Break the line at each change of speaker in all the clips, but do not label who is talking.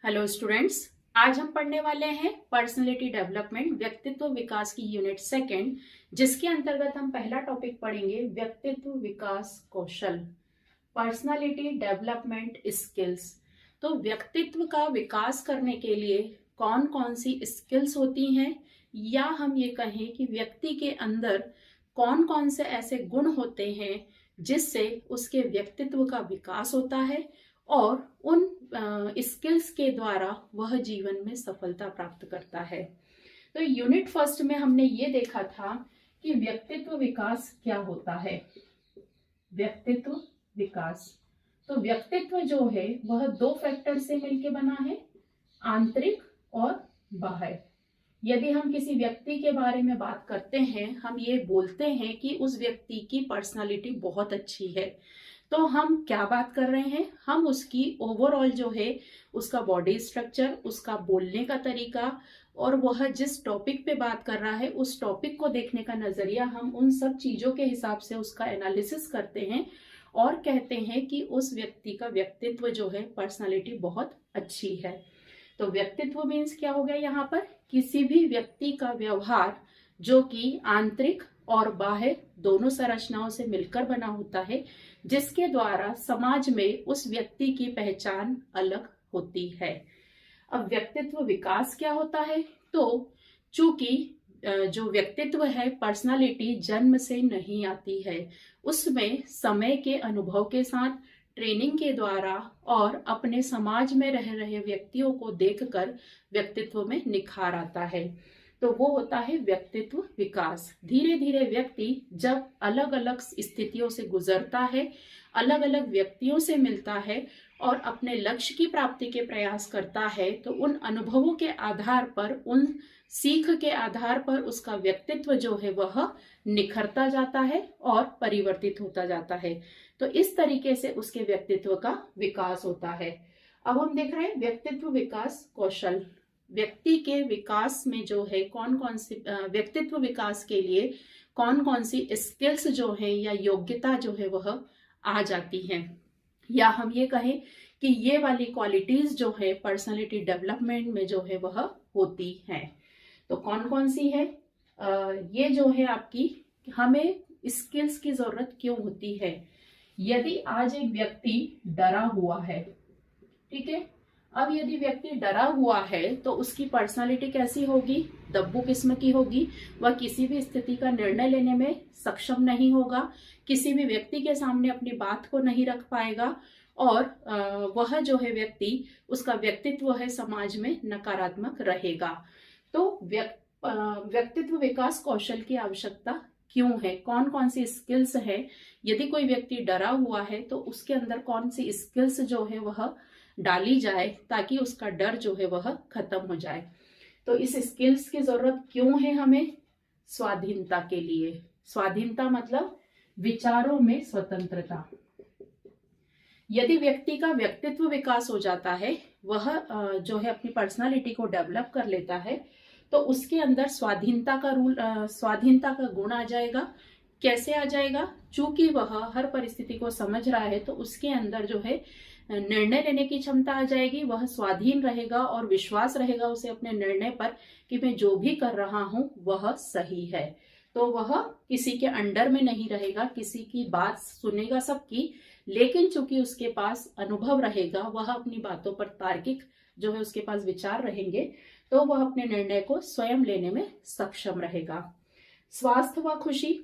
Hello students, आज हम पढ़ने वाले हैं पर्सनालिटी डेवलपमेंट व्यक्तित्व विकास की यूनिट सेकंड, जिसके अंतर्गत हम पहला टॉपिक पढ़ेंगे व्यक्तित्व विकास कौशल, पर्सनालिटी डेवलपमेंट स्किल्स। तो व्यक्तित्व का विकास करने के लिए कौन कौन सी स्किल्स होती हैं, या हम ये कहें कि व्यक्ति के अंदर कौन कौन से ऐसे गुण होते हैं जिससे उसके व्यक्तित्व का विकास होता है और उन स्किल्स के द्वारा वह जीवन में सफलता प्राप्त करता है। तो यूनिट फर्स्ट में हमने ये देखा था कि व्यक्तित्व विकास क्या होता है। व्यक्तित्व विकास, तो व्यक्तित्व जो है वह दो फैक्टर से मिलकर बना है, आंतरिक और बाह्य। यदि हम किसी व्यक्ति के बारे में बात करते हैं, हम ये बोलते हैं कि उस व्यक्ति की पर्सनालिटी बहुत अच्छी है, तो हम क्या बात कर रहे हैं? हम उसकी ओवरऑल जो है उसका बॉडी स्ट्रक्चर, उसका बोलने का तरीका और वह जिस टॉपिक पे बात कर रहा है उस टॉपिक को देखने का नजरिया, हम उन सब चीजों के हिसाब से उसका एनालिसिस करते हैं और कहते हैं कि उस व्यक्ति का व्यक्तित्व जो है, पर्सनालिटी बहुत अच्छी है। तो व्यक्तित्व मीन्स क्या हो गया यहाँ पर? किसी भी व्यक्ति का व्यवहार जो कि आंतरिक और बाह्य दोनों संरचनाओं से मिलकर बना होता है, जिसके द्वारा समाज में उस व्यक्ति की पहचान अलग होती है। अब व्यक्तित्व विकास क्या होता है? तो चूंकि जो व्यक्तित्व है, पर्सनालिटी जन्म से नहीं आती है, उसमें समय के अनुभव के साथ, ट्रेनिंग के द्वारा और अपने समाज में रह रहे व्यक्तियों को देखकर व्यक्तित्व में निखार आता है। तो वो होता है व्यक्तित्व विकास। धीरे धीरे व्यक्ति जब अलग अलग स्थितियों से गुजरता है, अलग अलग व्यक्तियों से मिलता है और अपने लक्ष्य की प्राप्ति के प्रयास करता है, तो उन अनुभवों के आधार पर, उन सीख के आधार पर उसका व्यक्तित्व जो है वह निखरता जाता है और परिवर्तित होता जाता है। तो इस तरीके से उसके व्यक्तित्व का विकास होता है। अब हम देख रहे हैं व्यक्तित्व विकास कौशल। व्यक्ति के विकास में जो है कौन कौन सी व्यक्तित्व विकास के लिए कौन कौन सी स्किल्स जो है या योग्यता जो है वह आ जाती हैं, या हम ये कहें कि ये वाली क्वालिटीज जो है पर्सनालिटी डेवलपमेंट में जो है वह होती हैं। तो कौन कौन सी है? ये जो है आपकी, हमें स्किल्स की जरूरत क्यों होती है? यदि आज एक व्यक्ति डरा हुआ है, ठीक है, अब यदि व्यक्ति डरा हुआ है तो उसकी पर्सनालिटी कैसी होगी? दब्बू किस्म की होगी। वह किसी भी स्थिति का निर्णय लेने में सक्षम नहीं होगा, किसी भी व्यक्ति के सामने अपनी बात को नहीं रख पाएगा और वह जो है व्यक्ति, उसका व्यक्तित्व है समाज में नकारात्मक रहेगा। तो व्यक्तित्व विकास कौशल की आवश्यकता क्यों है? कौन कौन सी स्किल्स है? यदि कोई व्यक्ति डरा हुआ है तो उसके अंदर कौन सी स्किल्स जो है वह डाली जाए ताकि उसका डर जो है वह खत्म हो जाए। तो इस स्किल्स की जरूरत क्यों है हमें? स्वाधीनता के लिए। स्वाधीनता मतलब विचारों में स्वतंत्रता। यदि व्यक्ति का व्यक्तित्व विकास हो जाता है, वह जो है अपनी पर्सनालिटी को डेवलप कर लेता है, तो उसके अंदर स्वाधीनता का गुण आ जाएगा। कैसे आ जाएगा? चूंकि वह हर परिस्थिति को समझ रहा है, तो उसके अंदर जो है निर्णय लेने की क्षमता आ जाएगी। वह स्वाधीन रहेगा और विश्वास रहेगा उसे अपने निर्णय पर कि मैं जो भी कर रहा हूं वह सही है। तो वह किसी के अंडर में नहीं रहेगा, किसी की बात सुनेगा सबकी, लेकिन चूंकि उसके पास अनुभव रहेगा, वह अपनी बातों पर तार्किक जो है उसके पास विचार रहेंगे, तो वह अपने निर्णय को स्वयं लेने में सक्षम रहेगा। स्वास्थ्य व खुशी।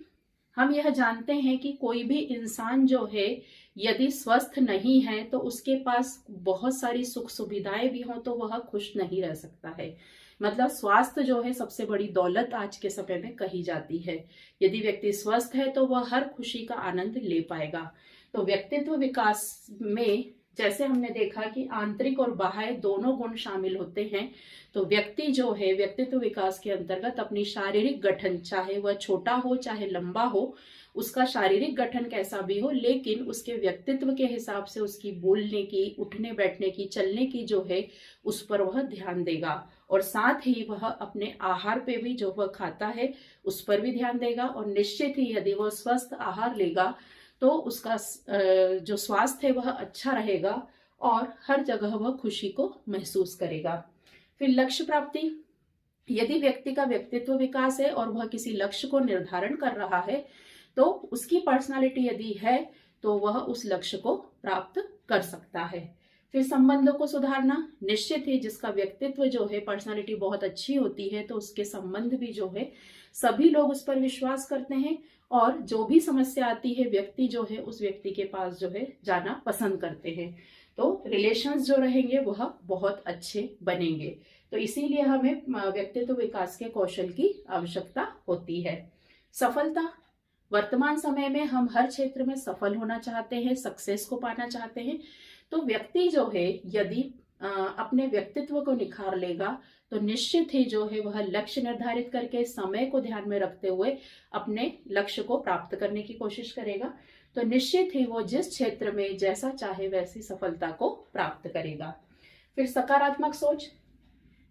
हम यह जानते हैं कि कोई भी इंसान जो है यदि स्वस्थ नहीं है तो उसके पास बहुत सारी सुख सुविधाएं भी हों तो वह खुश नहीं रह सकता है। मतलब स्वास्थ्य जो है सबसे बड़ी दौलत आज के समय में कही जाती है। यदि व्यक्ति स्वस्थ है तो वह हर खुशी का आनंद ले पाएगा। तो व्यक्तित्व विकास में जैसे हमने देखा कि आंतरिक और बाह्य दोनों गुण शामिल होते हैं, तो व्यक्ति जो है व्यक्तित्व विकास के अंतर्गत अपनी शारीरिक गठन, चाहे वह छोटा हो चाहे लंबा हो, उसका शारीरिक गठन कैसा भी हो, लेकिन उसके व्यक्तित्व के हिसाब से उसकी बोलने की, उठने बैठने की, चलने की जो है उस पर वह ध्यान देगा। और साथ ही वह अपने आहार पे भी जो वह खाता है उस पर भी ध्यान देगा। और निश्चित ही यदि वह स्वस्थ आहार लेगा तो उसका जो स्वास्थ्य है वह अच्छा रहेगा और हर जगह वह खुशी को महसूस करेगा। फिर लक्ष्य प्राप्ति, यदि व्यक्ति का व्यक्तित्व विकास है और वह किसी लक्ष्य को निर्धारण कर रहा है तो उसकी पर्सनालिटी यदि है तो वह उस लक्ष्य को प्राप्त कर सकता है। फिर संबंधों को सुधारना, निश्चित ही जिसका व्यक्तित्व जो है, पर्सनालिटी बहुत अच्छी होती है तो उसके संबंध भी जो है सभी लोग उस पर विश्वास करते हैं और जो भी समस्या आती है व्यक्ति जो है उस व्यक्ति के पास जो है जाना पसंद करते हैं। तो रिलेशंस जो रहेंगे वह बहुत अच्छे बनेंगे। तो इसीलिए हमें व्यक्तित्व विकास के कौशल की आवश्यकता होती है। सफलता, वर्तमान समय में हम हर क्षेत्र में सफल होना चाहते हैं, सक्सेस को पाना चाहते हैं। तो व्यक्ति जो है यदि अपने व्यक्तित्व को निखार लेगा तो निश्चित ही जो है वह लक्ष्य निर्धारित करके समय को ध्यान में रखते हुए अपने लक्ष्य को प्राप्त करने की कोशिश करेगा। तो निश्चित ही वो जिस क्षेत्र में जैसा चाहे वैसी सफलता को प्राप्त करेगा। फिर सकारात्मक सोच,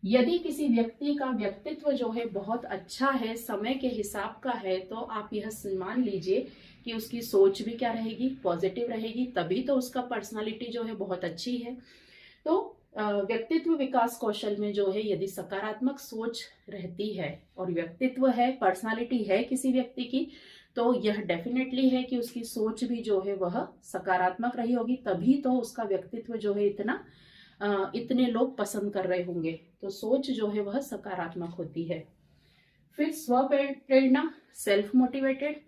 यदि किसी व्यक्ति का व्यक्तित्व जो है बहुत अच्छा है, समय के हिसाब का है, तो आप यह मान लीजिए कि उसकी सोच भी क्या रहेगी, पॉजिटिव रहेगी, तभी तो उसका पर्सनालिटी जो है बहुत अच्छी है। तो व्यक्तित्व विकास कौशल में जो है यदि सकारात्मक सोच रहती है और व्यक्तित्व है, पर्सनालिटी है किसी व्यक्ति की, तो यह डेफिनेटली है कि उसकी सोच भी जो है वह सकारात्मक रही होगी, तभी तो उसका व्यक्तित्व जो है इतने लोग पसंद कर रहे होंगे। तो सोच जो है वह सकारात्मक होती है। फिर स्व प्रेरणा, सेल्फ मोटिवेटेड,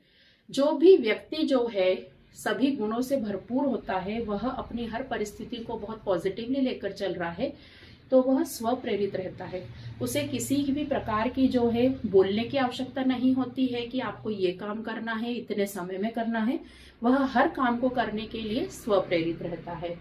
जो भी व्यक्ति जो है सभी गुणों से भरपूर होता है, वह अपनी हर परिस्थिति को बहुत पॉजिटिवली लेकर चल रहा है, तो वह स्व प्रेरित रहता है। उसे किसी भी प्रकार की जो है बोलने की आवश्यकता नहीं होती है कि आपको ये काम करना है, इतने समय में करना है। वह हर काम को करने के लिए स्व प्रेरित रहता है।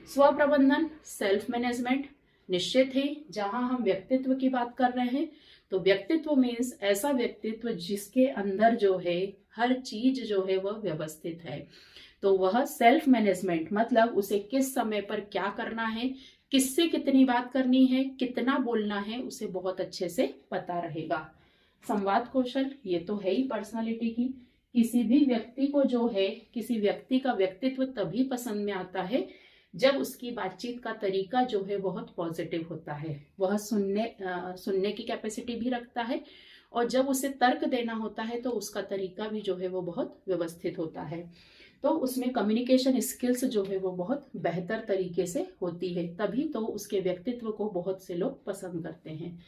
स्व प्रबंधन, सेल्फ मैनेजमेंट, निश्चित ही जहां हम व्यक्तित्व की बात कर रहे हैं तो व्यक्तित्व मीन्स ऐसा व्यक्तित्व जिसके अंदर जो है हर चीज जो है वह व्यवस्थित है। तो वह सेल्फ मैनेजमेंट मतलब उसे किस समय पर क्या करना है, किससे कितनी बात करनी है, कितना बोलना है, उसे बहुत अच्छे से पता रहेगा। संवाद कौशल, ये तो है ही पर्सनालिटी की। किसी भी व्यक्ति को जो है, किसी व्यक्ति का व्यक्तित्व तभी पसंद में आता है जब उसकी बातचीत का तरीका जो है बहुत पॉजिटिव होता है। वह सुनने की कैपेसिटी भी रखता है और जब उसे तर्क देना होता है तो उसका तरीका भी जो है वो बहुत व्यवस्थित होता है। तो उसमें कम्युनिकेशन स्किल्स जो है वो बहुत बेहतर तरीके से होती है, तभी तो उसके व्यक्तित्व को बहुत से लोग पसंद करते हैं।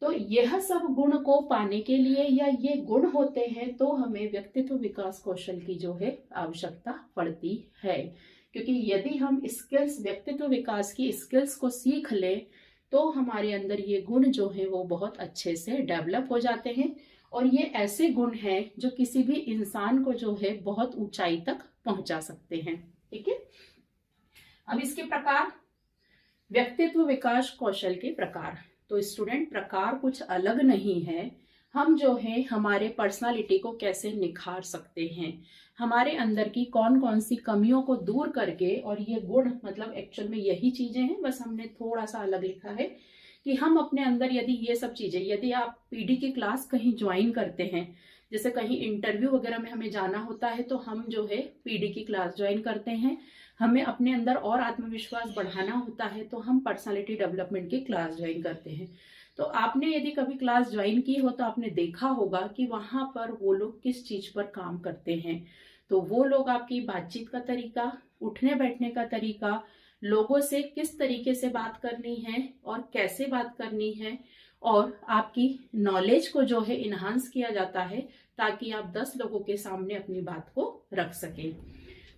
तो यह सब गुण को पाने के लिए या ये गुण होते हैं तो हमें व्यक्तित्व विकास कौशल की जो है आवश्यकता पड़ती है। क्योंकि यदि हम स्किल्स, व्यक्तित्व विकास की स्किल्स को सीख लें तो हमारे अंदर ये गुण जो है वो बहुत अच्छे से डेवलप हो जाते हैं और ये ऐसे गुण हैं जो किसी भी इंसान को जो है बहुत ऊंचाई तक पहुंचा सकते हैं। ठीक है, अब इसके प्रकार, व्यक्तित्व विकास कौशल के प्रकार। तो स्टूडेंट, प्रकार कुछ अलग नहीं है, हम जो है हमारे पर्सनालिटी को कैसे निखार सकते हैं, हमारे अंदर की कौन कौन सी कमियों को दूर करके। और ये गुण मतलब एक्चुअल में यही चीजें हैं, बस हमने थोड़ा सा अलग लिखा है कि हम अपने अंदर यदि ये सब चीजें, यदि आप पीडी की क्लास कहीं ज्वाइन करते हैं, जैसे कहीं इंटरव्यू वगैरह में हमें जाना होता है तो हम जो है पीडी की क्लास ज्वाइन करते हैं, हमें अपने अंदर और आत्मविश्वास बढ़ाना होता है तो हम पर्सनालिटी डेवलपमेंट की क्लास ज्वाइन करते हैं। तो आपने यदि कभी क्लास ज्वाइन की हो तो आपने देखा होगा कि वहां पर वो लोग किस चीज पर काम करते हैं। तो वो लोग आपकी बातचीत का तरीका, उठने बैठने का तरीका, लोगों से किस तरीके से बात करनी है और कैसे बात करनी है, और आपकी नॉलेज को जो है इन्हांस किया जाता है ताकि आप 10 लोगों के सामने अपनी बात को रख सकें।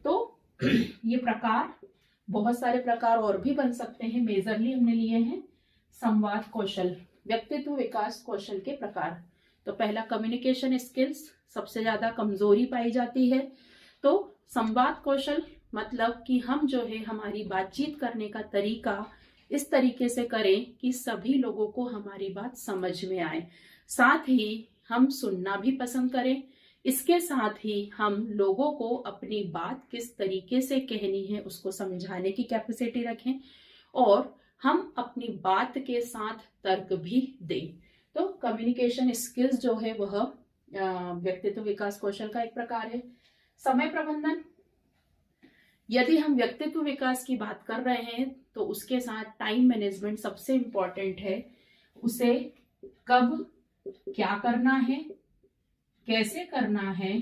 तो ये प्रकार, बहुत सारे प्रकार और भी बन सकते हैं, मेजरली हमने लिए हैं। संवाद कौशल, व्यक्तित्व विकास कौशल के प्रकार। तो पहला, कम्युनिकेशन स्किल्स, सबसे ज्यादा कमजोरी पाई जाती है। तो संवाद कौशल मतलब कि हम जो है हमारी बातचीत करने का तरीका इस तरीके से करें कि सभी लोगों को हमारी बात समझ में आए, साथ ही हम सुनना भी पसंद करें। इसके साथ ही हम लोगों को अपनी बात किस तरीके से कहनी है उसको समझाने की कैपेसिटी रखें और हम अपनी बात के साथ तर्क भी दें। तो कम्युनिकेशन स्किल्स जो है वह व्यक्तित्व विकास कौशल का एक प्रकार है। समय प्रबंधन, यदि हम व्यक्तित्व विकास की बात कर रहे हैं तो उसके साथ टाइम मैनेजमेंट सबसे इंपॉर्टेंट है। उसे कब क्या करना है, कैसे करना है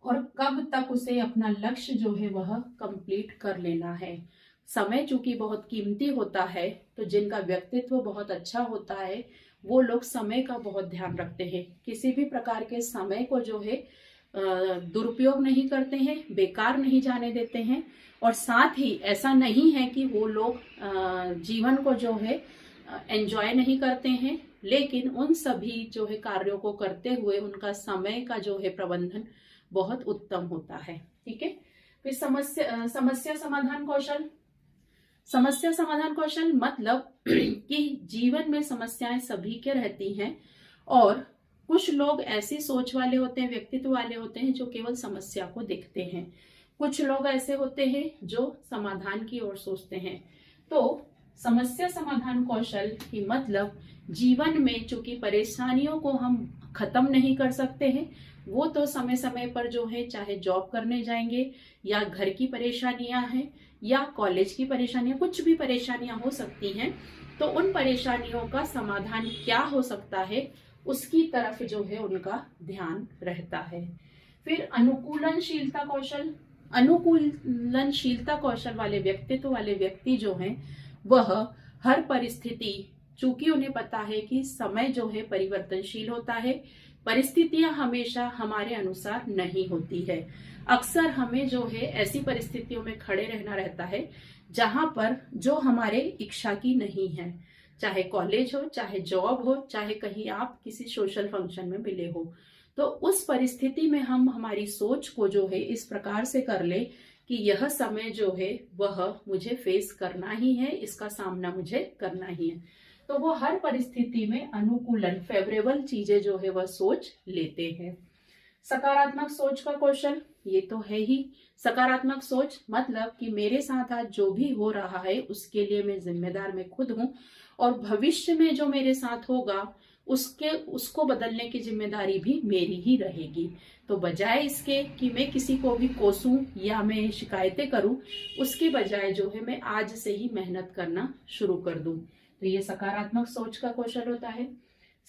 और कब तक उसे अपना लक्ष्य जो है वह कंप्लीट कर लेना है। समय चूंकि बहुत कीमती होता है, तो जिनका व्यक्तित्व बहुत अच्छा होता है वो लोग समय का बहुत ध्यान रखते हैं। किसी भी प्रकार के समय को जो है दुरुपयोग नहीं करते हैं, बेकार नहीं जाने देते हैं। और साथ ही ऐसा नहीं है कि वो लोग जीवन को जो है एंजॉय नहीं करते हैं, लेकिन उन सभी जो है कार्यों को करते हुए उनका समय का जो है प्रबंधन बहुत उत्तम होता है। ठीक है। फिर समस्या समाधान कौशल। समस्या समाधान कौशल मतलब कि जीवन में समस्याएं सभी के रहती हैं और कुछ लोग ऐसी सोच वाले होते हैं, व्यक्तित्व वाले होते हैं जो केवल समस्या को देखते हैं। कुछ लोग ऐसे होते हैं जो समाधान की ओर सोचते हैं। तो समस्या समाधान कौशल की मतलब जीवन में चूंकि परेशानियों को हम खत्म नहीं कर सकते हैं, वो तो समय समय पर जो है चाहे जॉब करने जाएंगे या घर की परेशानियां हैं या कॉलेज की परेशानियां, कुछ भी परेशानियां हो सकती हैं, तो उन परेशानियों का समाधान क्या हो सकता है उसकी तरफ जो है उनका ध्यान रहता है। फिर अनुकूलनशीलता कौशल। अनुकूलनशीलता कौशल वाले व्यक्तित्व वाले व्यक्ति जो हैं वह हर परिस्थिति, चूंकि उन्हें पता है कि समय जो है परिवर्तनशील होता है, परिस्थितियां हमेशा हमारे अनुसार नहीं होती है। अक्सर हमें जो है ऐसी परिस्थितियों में खड़े रहना रहता है जहां पर जो हमारे इच्छा की नहीं है, चाहे कॉलेज हो, चाहे जॉब हो, चाहे कहीं आप किसी सोशल फंक्शन में मिले हो। तो उस परिस्थिति में हम हमारी सोच को जो है इस प्रकार से कर ले कि यह समय जो है वह मुझे फेस करना ही है, इसका सामना मुझे करना ही है, तो वो हर परिस्थिति में अनुकूलन, फेवरेबल चीजें जो है वह सोच लेते हैं। सकारात्मक सोच का कौशल, ये तो है ही। सकारात्मक सोच मतलब कि मेरे साथ आज जो भी हो रहा है उसके लिए मैं जिम्मेदार मैं खुद हूं और भविष्य में जो मेरे साथ होगा उसको बदलने की जिम्मेदारी भी मेरी ही रहेगी। तो बजाय इसके कि मैं किसी को भी कोसूं या मैं शिकायतें करूं, उसके बजाय जो है मैं आज से ही मेहनत करना शुरू कर दूं। तो ये सकारात्मक सोच का कौशल होता है।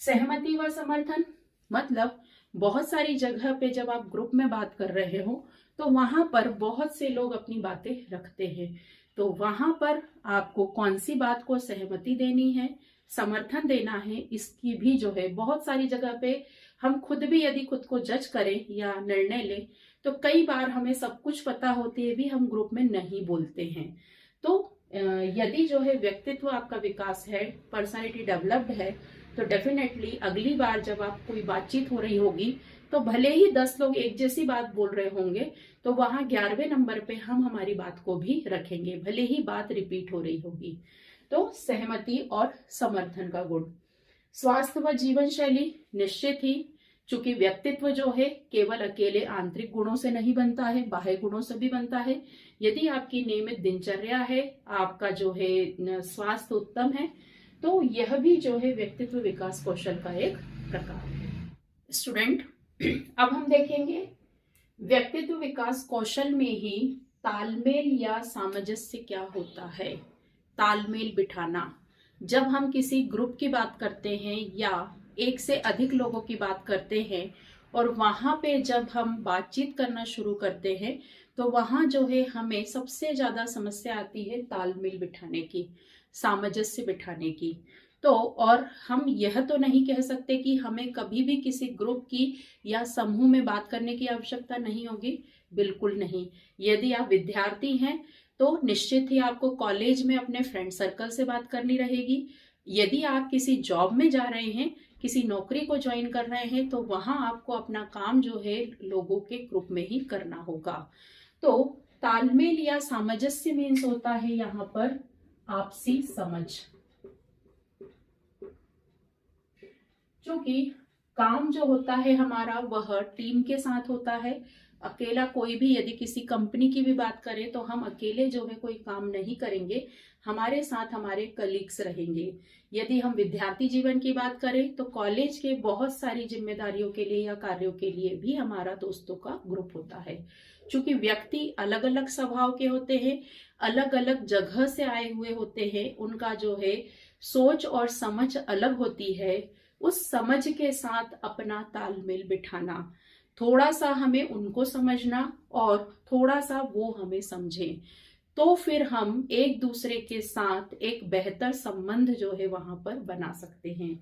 सहमति व समर्थन मतलब बहुत सारी जगह पे जब आप ग्रुप में बात कर रहे हो तो वहां पर बहुत से लोग अपनी बातें रखते हैं, तो वहां पर आपको कौन सी बात को सहमति देनी है, समर्थन देना है, इसकी भी जो है बहुत सारी जगह पे हम खुद भी यदि खुद को जज करें या निर्णय लें तो कई बार हमें सब कुछ पता होते भी हम ग्रुप में नहीं बोलते हैं। तो यदि जो है व्यक्तित्व आपका विकास है, पर्सनालिटी डेवलप्ड है, तो डेफिनेटली अगली बार जब आप कोई बातचीत हो रही होगी तो भले ही 10 लोग एक जैसी बात बोल रहे होंगे, तो वहां 11वें नंबर पे हम हमारी बात को भी रखेंगे, भले ही बात रिपीट हो रही होगी। तो सहमति और समर्थन का गुण। स्वास्थ्य व जीवन शैली निश्चित ही, चूंकि व्यक्तित्व जो है केवल अकेले आंतरिक गुणों से नहीं बनता है, बाह्य गुणों से भी बनता है। यदि आपकी नियमित दिनचर्या है, आपका जो है स्वास्थ्य उत्तम है, तो यह भी जो है व्यक्तित्व विकास कौशल का एक प्रकार है। स्टूडेंट, अब हम देखेंगे व्यक्तित्व विकास कौशल में ही तालमेल या सामंजस्य क्या होता है। तालमेल बिठाना, जब हम किसी ग्रुप की बात करते हैं या एक से अधिक लोगों की बात करते हैं और वहां पे जब हम बातचीत करना शुरू करते हैं तो वहां जो है हमें सबसे ज्यादा समस्या आती है तालमेल बिठाने की, सामंजस्य बिठाने की। तो और हम यह तो नहीं कह सकते कि हमें कभी भी किसी ग्रुप की या समूह में बात करने की आवश्यकता नहीं होगी, बिल्कुल नहीं। यदि आप विद्यार्थी हैं तो निश्चित ही आपको कॉलेज में अपने फ्रेंड सर्कल से बात करनी रहेगी। यदि आप किसी जॉब में जा रहे हैं, किसी नौकरी को ज्वाइन कर रहे हैं, तो वहां आपको अपना काम जो है लोगों के ग्रुप में ही करना होगा। तो तालमेल या सामंजस्य मीन्स होता है यहाँ पर आपसी समझ। क्योंकि काम जो होता है हमारा वह टीम के साथ होता है, अकेला कोई भी, यदि किसी कंपनी की भी बात करें तो हम अकेले जो है कोई काम नहीं करेंगे, हमारे साथ हमारे कलीग्स रहेंगे। यदि हम विद्यार्थी जीवन की बात करें तो कॉलेज के बहुत सारी जिम्मेदारियों के लिए या कार्यों के लिए भी हमारा दोस्तों का ग्रुप होता है। क्योंकि व्यक्ति अलग अलग स्वभाव के होते हैं, अलग अलग जगह से आए हुए होते हैं, उनका जो है सोच और समझ अलग होती है। उस समझ के साथ अपना तालमेल बिठाना, थोड़ा सा हमें उनको समझना और थोड़ा सा वो हमें समझें, तो फिर हम एक दूसरे के साथ एक बेहतर संबंध जो है वहां पर बना सकते हैं।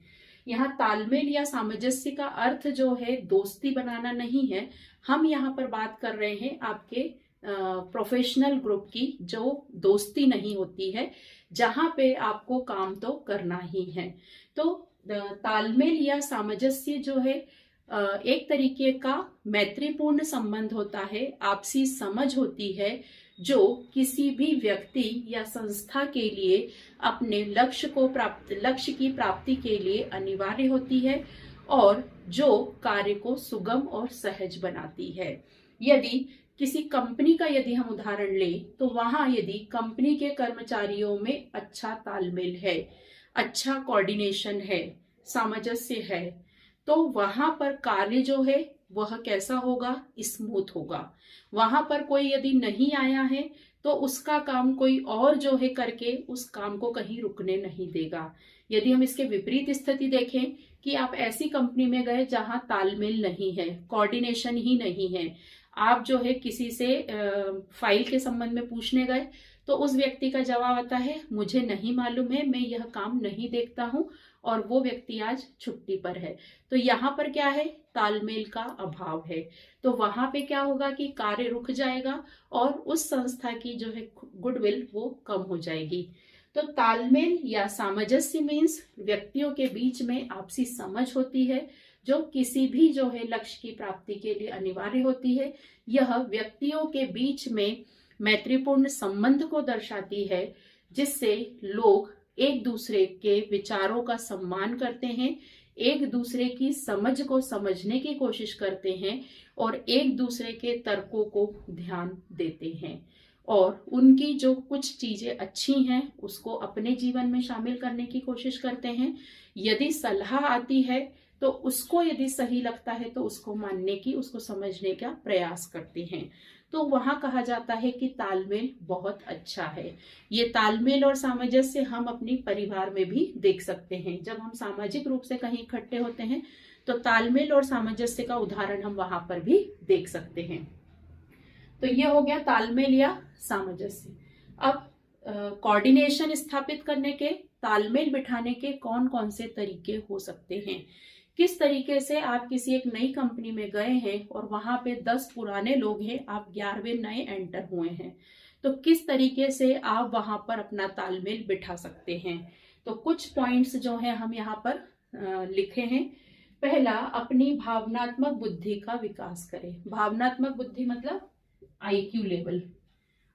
यहाँ तालमेल या सामंजस्य का अर्थ जो है दोस्ती बनाना नहीं है। हम यहाँ पर बात कर रहे हैं आपके प्रोफेशनल ग्रुप की, जो दोस्ती नहीं होती है, जहां पे आपको काम तो करना ही है। तो तालमेल या सामंजस्य जो है एक तरीके का मैत्रीपूर्ण संबंध होता है, आपसी समझ होती है, जो किसी भी व्यक्ति या संस्था के लिए अपने लक्ष्य की प्राप्ति के लिए अनिवार्य होती है और जो कार्य को सुगम और सहज बनाती है। यदि किसी कंपनी का यदि हम उदाहरण लें तो वहां यदि कंपनी के कर्मचारियों में अच्छा तालमेल है, अच्छा कोऑर्डिनेशन है, सामंजस्य है, तो वहां पर कार्य जो है वह कैसा होगा, स्मूथ होगा। वहां पर कोई यदि नहीं आया है तो उसका काम कोई और जो है करके उस काम को कहीं रुकने नहीं देगा। यदि हम इसके विपरीत स्थिति देखें कि आप ऐसी कंपनी में गए जहां तालमेल नहीं है, कोऑर्डिनेशन ही नहीं है, आप जो है किसी से फाइल के संबंध में पूछने गए तो उस व्यक्ति का जवाब आता है मुझे नहीं मालूम है, मैं यह काम नहीं देखता हूं, और वो व्यक्ति आज छुट्टी पर है। तो यहाँ पर क्या है, तालमेल का अभाव है। तो वहां पे क्या होगा कि कार्य रुक जाएगा और उस संस्था की जो है गुडविल वो कम हो जाएगी। तो तालमेल या सामंजस्य मीन्स व्यक्तियों के बीच में आपसी समझ होती है, जो किसी भी जो है लक्ष्य की प्राप्ति के लिए अनिवार्य होती है। यह व्यक्तियों के बीच में मैत्रीपूर्ण संबंध को दर्शाती है, जिससे लोग एक दूसरे के विचारों का सम्मान करते हैं, एक दूसरे की समझ को समझने की कोशिश करते हैं और एक दूसरे के तर्कों को ध्यान देते हैं और उनकी जो कुछ चीजें अच्छी हैं उसको अपने जीवन में शामिल करने की कोशिश करते हैं। यदि सलाह आती है तो उसको यदि सही लगता है तो उसको मानने की, उसको समझने का प्रयास करते हैं। तो वहां कहा जाता है कि तालमेल बहुत अच्छा है। ये तालमेल और सामंजस्य हम अपनी परिवार में भी देख सकते हैं। जब हम सामाजिक रूप से कहीं इकट्ठे होते हैं तो तालमेल और सामंजस्य का उदाहरण हम वहां पर भी देख सकते हैं। तो ये हो गया तालमेल या सामंजस्य। अब कोऑर्डिनेशन स्थापित करने के, तालमेल बिठाने के कौन कौन से तरीके हो सकते हैं। किस तरीके से आप किसी एक नई कंपनी में गए हैं और वहां पे 10 पुराने लोग हैं, आप 11वें नए एंटर हुए हैं, तो किस तरीके से आप वहां पर अपना तालमेल बिठा सकते हैं। तो कुछ पॉइंट्स जो हैं हम यहाँ पर लिखे हैं। पहला, अपनी भावनात्मक बुद्धि का विकास करें। भावनात्मक बुद्धि मतलब आईक्यू लेवल।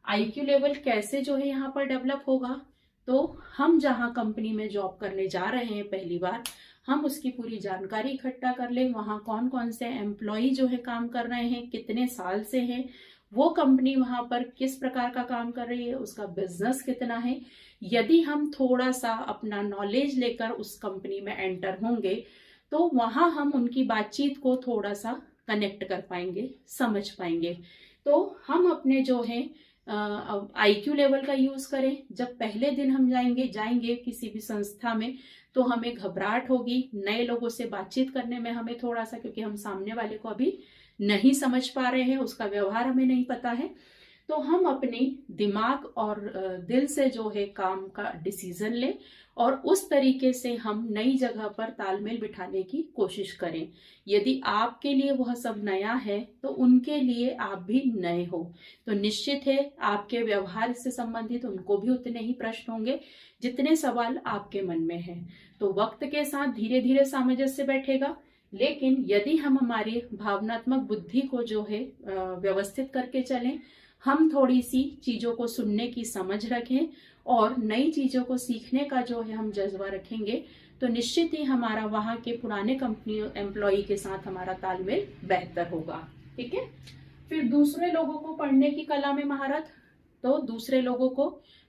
आईक्यू लेवल कैसे जो है यहाँ पर डेवलप होगा, तो हम जहाँ कंपनी में जॉब करने जा रहे हैं पहली बार, हम उसकी पूरी जानकारी इकट्ठा कर लें। वहाँ कौन कौन से एम्प्लॉय जो है काम कर रहे हैं, कितने साल से हैं, वो कंपनी वहाँ पर किस प्रकार का काम कर रही है, उसका बिजनेस कितना है। यदि हम थोड़ा सा अपना नॉलेज लेकर उस कंपनी में एंटर होंगे तो वहाँ हम उनकी बातचीत को थोड़ा सा कनेक्ट कर पाएंगे, समझ पाएंगे। तो हम अपने जो है आईक्यू लेवल का यूज करें। जब पहले दिन हम जाएंगे किसी भी संस्था में तो हमें घबराहट होगी, नए लोगों से बातचीत करने में हमें थोड़ा सा, क्योंकि हम सामने वाले को अभी नहीं समझ पा रहे हैं, उसका व्यवहार हमें नहीं पता है, तो हम अपनी दिमाग और दिल से जो है काम का डिसीजन लें और उस तरीके से हम नई जगह पर तालमेल बिठाने की कोशिश करें। यदि आपके लिए वह सब नया है तो उनके लिए आप भी नए हो, तो निश्चित है आपके व्यवहार से संबंधित उनको भी उतने ही प्रश्न होंगे जितने सवाल आपके मन में है। तो वक्त के साथ धीरे धीरे सामंजस्य बैठेगा, लेकिन यदि हम हमारी भावनात्मक बुद्धि को जो है व्यवस्थित करके चलें, हम थोड़ी सी चीजों को सुनने की समझ रखें और नई चीजों को सीखने का जो है हम जज्बा रखेंगे, तो निश्चित ही हमारा वहां के पुराने कंपनी एम्प्लॉय के साथ हमारा तालमेल बेहतर होगा। ठीक है। फिर दूसरे लोगों को पढ़ने की कला में महारत, तो दूसरे लोगों को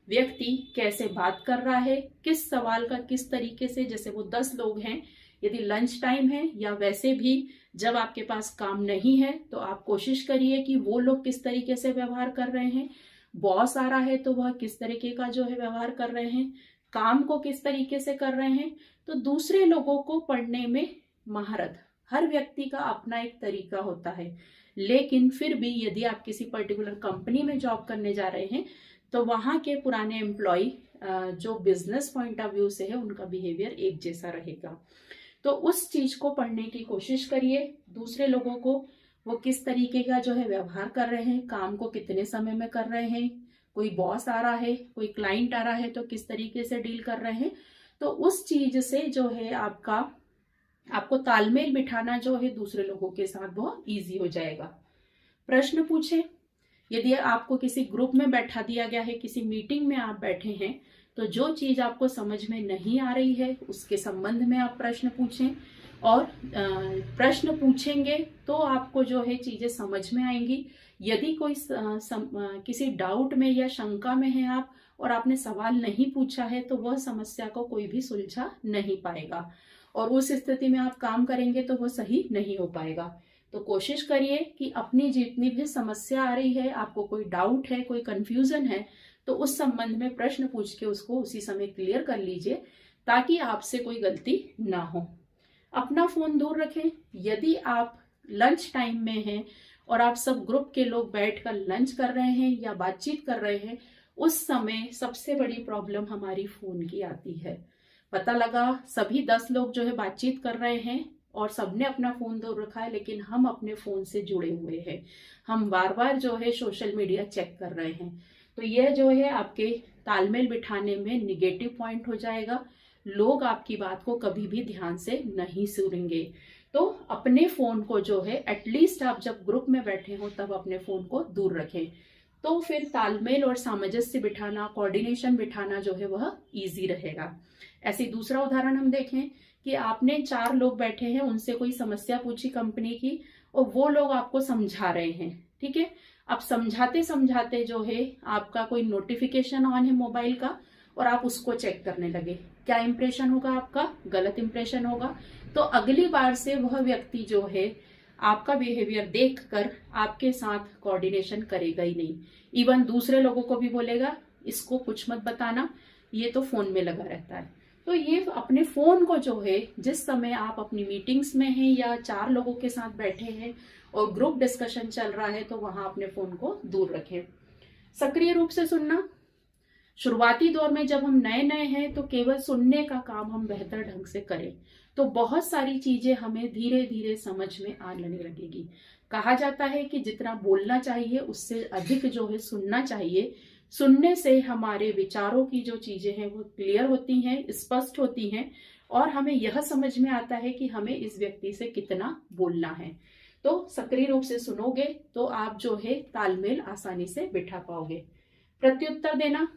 व्यक्ति कैसे बात कर रहा है, किस सवाल का किस तरीके से, जैसे वो 10 लोग हैं, यदि लंच टाइम है या वैसे भी जब आपके पास काम नहीं है, तो आप कोशिश करिए कि वो लोग किस तरीके से व्यवहार कर रहे हैं, बॉस आ रहा है तो वह किस तरीके का जो है व्यवहार कर रहे हैं, काम को किस तरीके से कर रहे हैं। तो दूसरे लोगों को पढ़ने में महारत, हर व्यक्ति का अपना एक तरीका होता है, लेकिन फिर भी यदि आप किसी पर्टिकुलर कंपनी में जॉब करने जा रहे हैं तो वहां के पुराने एम्प्लॉय जो बिजनेस पॉइंट ऑफ व्यू से है उनका बिहेवियर एक जैसा रहेगा, तो उस चीज को पढ़ने की कोशिश करिए। दूसरे लोगों को वो किस तरीके का जो है व्यवहार कर रहे हैं, काम को कितने समय में कर रहे हैं, कोई बॉस आ रहा है, कोई क्लाइंट आ रहा है तो किस तरीके से डील कर रहे हैं, तो उस चीज से जो है आपको तालमेल बिठाना जो है दूसरे लोगों के साथ बहुत ईजी हो जाएगा। प्रश्न पूछे, यदि आपको किसी ग्रुप में बैठा दिया गया है, किसी मीटिंग में आप बैठे हैं, तो जो चीज आपको समझ में नहीं आ रही है उसके संबंध में आप प्रश्न पूछें, और प्रश्न पूछेंगे तो आपको जो है चीजें समझ में आएंगी। यदि कोई किसी डाउट में या शंका में है आप और आपने सवाल नहीं पूछा है, तो वह समस्या को कोई भी सुलझा नहीं पाएगा, और उस स्थिति में आप काम करेंगे तो वो सही नहीं हो पाएगा। तो कोशिश करिए कि अपनी जितनी भी समस्या आ रही है, आपको कोई डाउट है, कोई कंफ्यूजन है, तो उस संबंध में प्रश्न पूछ के उसको उसी समय क्लियर कर लीजिए, ताकि आपसे कोई गलती ना हो। अपना फोन दूर रखें। यदि आप लंच टाइम में हैं और आप सब ग्रुप के लोग बैठकर लंच कर रहे हैं या बातचीत कर रहे हैं, उस समय सबसे बड़ी प्रॉब्लम हमारी फोन की आती है। पता लगा सभी 10 लोग जो है बातचीत कर रहे हैं और सबने अपना फोन दूर रखा है, लेकिन हम अपने फोन से जुड़े हुए हैं, हम बार बार जो है सोशल मीडिया चेक कर रहे हैं, तो यह जो है आपके तालमेल बिठाने में निगेटिव पॉइंट हो जाएगा। लोग आपकी बात को कभी भी ध्यान से नहीं सुनेंगे। तो अपने फोन को जो है एटलीस्ट आप जब ग्रुप में बैठे हो तब अपने फोन को दूर रखें, तो फिर तालमेल और सामंजस्य बिठाना, कोऑर्डिनेशन बिठाना जो है वह इजी रहेगा। ऐसे दूसरा उदाहरण हम देखें कि आपने 4 लोग बैठे हैं, उनसे कोई समस्या पूछी कंपनी की और वो लोग आपको समझा रहे हैं, ठीक है। अब समझाते समझाते जो है आपका कोई नोटिफिकेशन ऑन है मोबाइल का और आप उसको चेक करने लगे, क्या इंप्रेशन होगा आपका? गलत इंप्रेशन होगा। तो अगली बार से वह व्यक्ति जो है आपका बिहेवियर देखकर आपके साथ कोऑर्डिनेशन करेगा ही नहीं, इवन दूसरे लोगों को भी बोलेगा इसको कुछ मत बताना, ये तो फोन में लगा रहता है। तो ये अपने फोन को जो है जिस समय आप अपनी मीटिंग्स में हैं या 4 लोगों के साथ बैठे हैं और ग्रुप डिस्कशन चल रहा है, तो वहां अपने फोन को दूर रखें। सक्रिय रूप से सुनना। शुरुआती दौर में जब हम नए नए हैं तो केवल सुनने का काम हम बेहतर ढंग से करें, तो बहुत सारी चीजें हमें धीरे धीरे समझ में आने लगेगी। कहा जाता है कि जितना बोलना चाहिए उससे अधिक जो है सुनना चाहिए। सुनने से हमारे विचारों की जो चीजें हैं वो क्लियर होती हैं, स्पष्ट होती हैं, और हमें यह समझ में आता है कि हमें इस व्यक्ति से कितना बोलना है। तो सक्रिय रूप से सुनोगे तो आप जो है तालमेल आसानी से बिठा पाओगे। प्रत्युत्तर देना,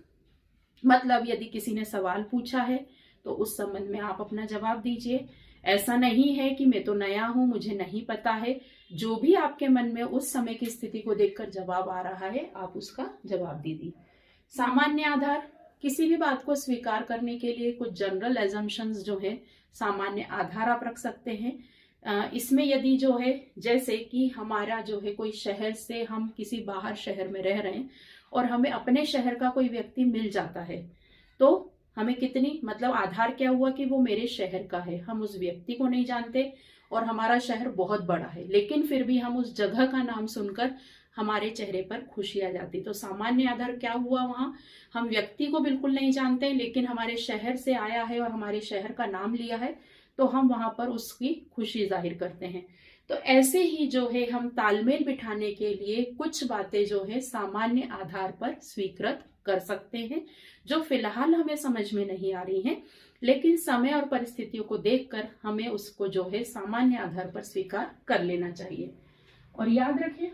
मतलब यदि किसी ने सवाल पूछा है तो उस संबंध में आप अपना जवाब दीजिए। ऐसा नहीं है कि मैं तो नया हूं, मुझे नहीं पता है। जो भी आपके मन में उस समय की स्थिति को देखकर जवाब आ रहा है, आप उसका जवाब दीजिए। सामान्य आधार, किसी भी बात को स्वीकार करने के लिए कुछ जनरल एजम्पशंस जो है सामान्य आधार आप रख सकते हैं। इसमें यदि जो है जैसे कि हमारा जो है कोई शहर से हम किसी बाहर शहर में रह रहे हैं और हमें अपने शहर का कोई व्यक्ति मिल जाता है, तो हमें कितनी मतलब आधार क्या हुआ कि वो मेरे शहर का है, हम उस व्यक्ति को नहीं जानते और हमारा शहर बहुत बड़ा है, लेकिन फिर भी हम उस जगह का नाम सुनकर हमारे चेहरे पर खुशी आ जाती। तो सामान्य आधार क्या हुआ, वहां हम व्यक्ति को बिल्कुल नहीं जानते लेकिन हमारे शहर से आया है और हमारे शहर का नाम लिया है, तो हम वहां पर उसकी खुशी जाहिर करते हैं। तो ऐसे ही जो है हम तालमेल बिठाने के लिए कुछ बातें जो है सामान्य आधार पर स्वीकृत कर सकते हैं, जो फिलहाल हमें समझ में नहीं आ रही हैं, लेकिन समय और परिस्थितियों को देखकर हमें उसको जो है सामान्य आधार पर स्वीकार कर लेना चाहिए। और याद रखें,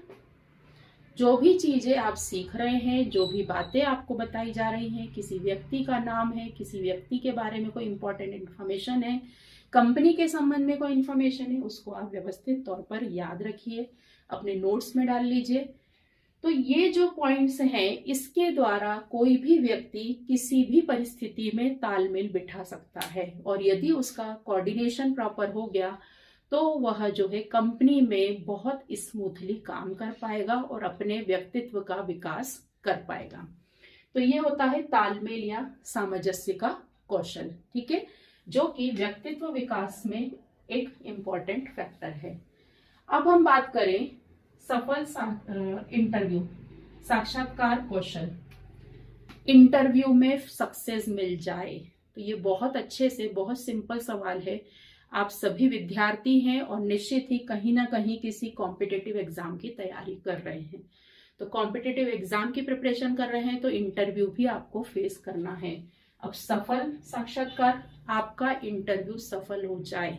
जो भी चीजें आप सीख रहे हैं, जो भी बातें आपको बताई जा रही हैं, किसी व्यक्ति का नाम है, किसी व्यक्ति के बारे में कोई इंपॉर्टेंट इन्फॉर्मेशन है, कंपनी के संबंध में कोई इन्फॉर्मेशन है, उसको आप व्यवस्थित तौर पर याद रखिए, अपने नोट्स में डाल लीजिए। तो ये जो पॉइंट्स हैं, इसके द्वारा कोई भी व्यक्ति किसी भी परिस्थिति में तालमेल बिठा सकता है, और यदि उसका कोऑर्डिनेशन प्रॉपर हो गया तो वह जो है कंपनी में बहुत स्मूथली काम कर पाएगा और अपने व्यक्तित्व का विकास कर पाएगा। तो ये होता है तालमेल या सामंजस्य का कौशल, ठीक है, जो कि व्यक्तित्व विकास में एक इम्पॉर्टेंट फैक्टर है। अब हम बात करें सफल इंटरव्यू साक्षात्कार कौशल। इंटरव्यू में सक्सेस मिल जाए, तो ये बहुत अच्छे से बहुत सिंपल सवाल है। आप सभी विद्यार्थी हैं और निश्चित ही कहीं ना कहीं किसी कॉम्पिटिटिव एग्जाम की तैयारी कर रहे हैं। तो कॉम्पिटिटिव एग्जाम की प्रिपरेशन कर रहे हैं तो इंटरव्यू भी आपको फेस करना है। अब सफल साक्षात्कार, आपका इंटरव्यू सफल हो जाए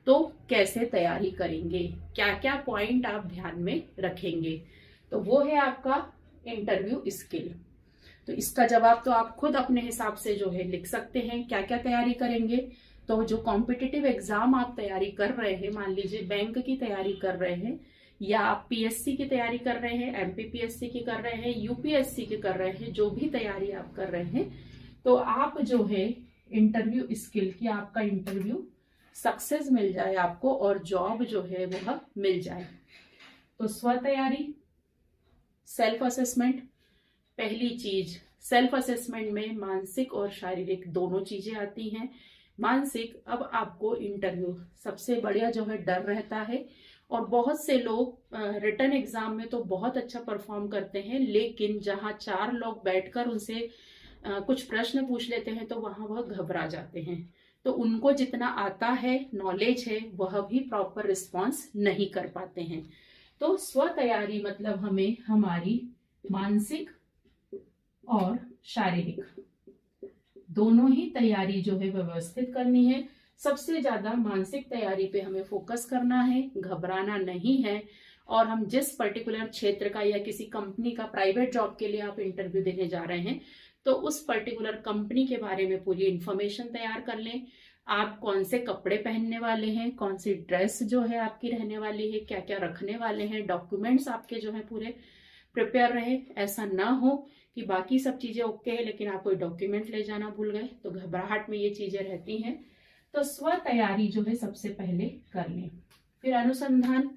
तो कैसे तैयारी करेंगे, क्या क्या पॉइंट आप ध्यान में रखेंगे, तो वो है आपका इंटरव्यू स्किल। तो इसका जवाब तो आप खुद अपने हिसाब से जो है लिख सकते हैं, क्या क्या तैयारी करेंगे। तो जो कॉम्पिटिटिव एग्जाम आप तैयारी कर रहे हैं, मान लीजिए बैंक की तैयारी कर रहे हैं, या आप पीएससी की तैयारी कर रहे हैं, एमपीपीएससी की कर रहे हैं, यूपीएससी की कर रहे हैं, जो भी तैयारी आप कर रहे हैं, तो आप जो है इंटरव्यू स्किल की आपका इंटरव्यू सक्सेस मिल जाए आपको और जॉब जो है वह मिल जाए। तो स्व तैयारी, सेल्फ असेसमेंट। पहली चीज, सेल्फ असेसमेंट में मानसिक और शारीरिक दोनों चीजें आती हैं। मानसिक, अब आपको इंटरव्यू सबसे बढ़िया जो है डर रहता है, और बहुत से लोग रिटन एग्जाम में तो बहुत अच्छा परफॉर्म करते हैं, लेकिन जहां 4 लोग बैठकर उनसे कुछ प्रश्न पूछ लेते हैं तो वहां वह घबरा जाते हैं। तो उनको जितना आता है, नॉलेज है, वह भी प्रॉपर रिस्पॉन्स नहीं कर पाते हैं। तो स्व तैयारी मतलब हमें हमारी मानसिक और शारीरिक दोनों ही तैयारी जो है व्यवस्थित करनी है। सबसे ज्यादा मानसिक तैयारी पे हमें फोकस करना है, घबराना नहीं है। और हम जिस पर्टिकुलर क्षेत्र का या किसी कंपनी का प्राइवेट जॉब के लिए आप इंटरव्यू देने जा रहे हैं, तो उस पर्टिकुलर कंपनी के बारे में पूरी इंफॉर्मेशन तैयार कर लें। आप कौन से कपड़े पहनने वाले हैं, कौन सी ड्रेस जो है आपकी रहने वाली है, क्या क्या रखने वाले हैं, डॉक्यूमेंट्स आपके जो है पूरे प्रिपेयर रहे। ऐसा ना हो कि बाकी सब चीजें ओके है लेकिन आप कोई डॉक्यूमेंट ले जाना भूल गए, तो घबराहट में ये चीजें रहती हैं। तो स्व तैयारी जो है सबसे पहले कर लें। फिर अनुसंधान,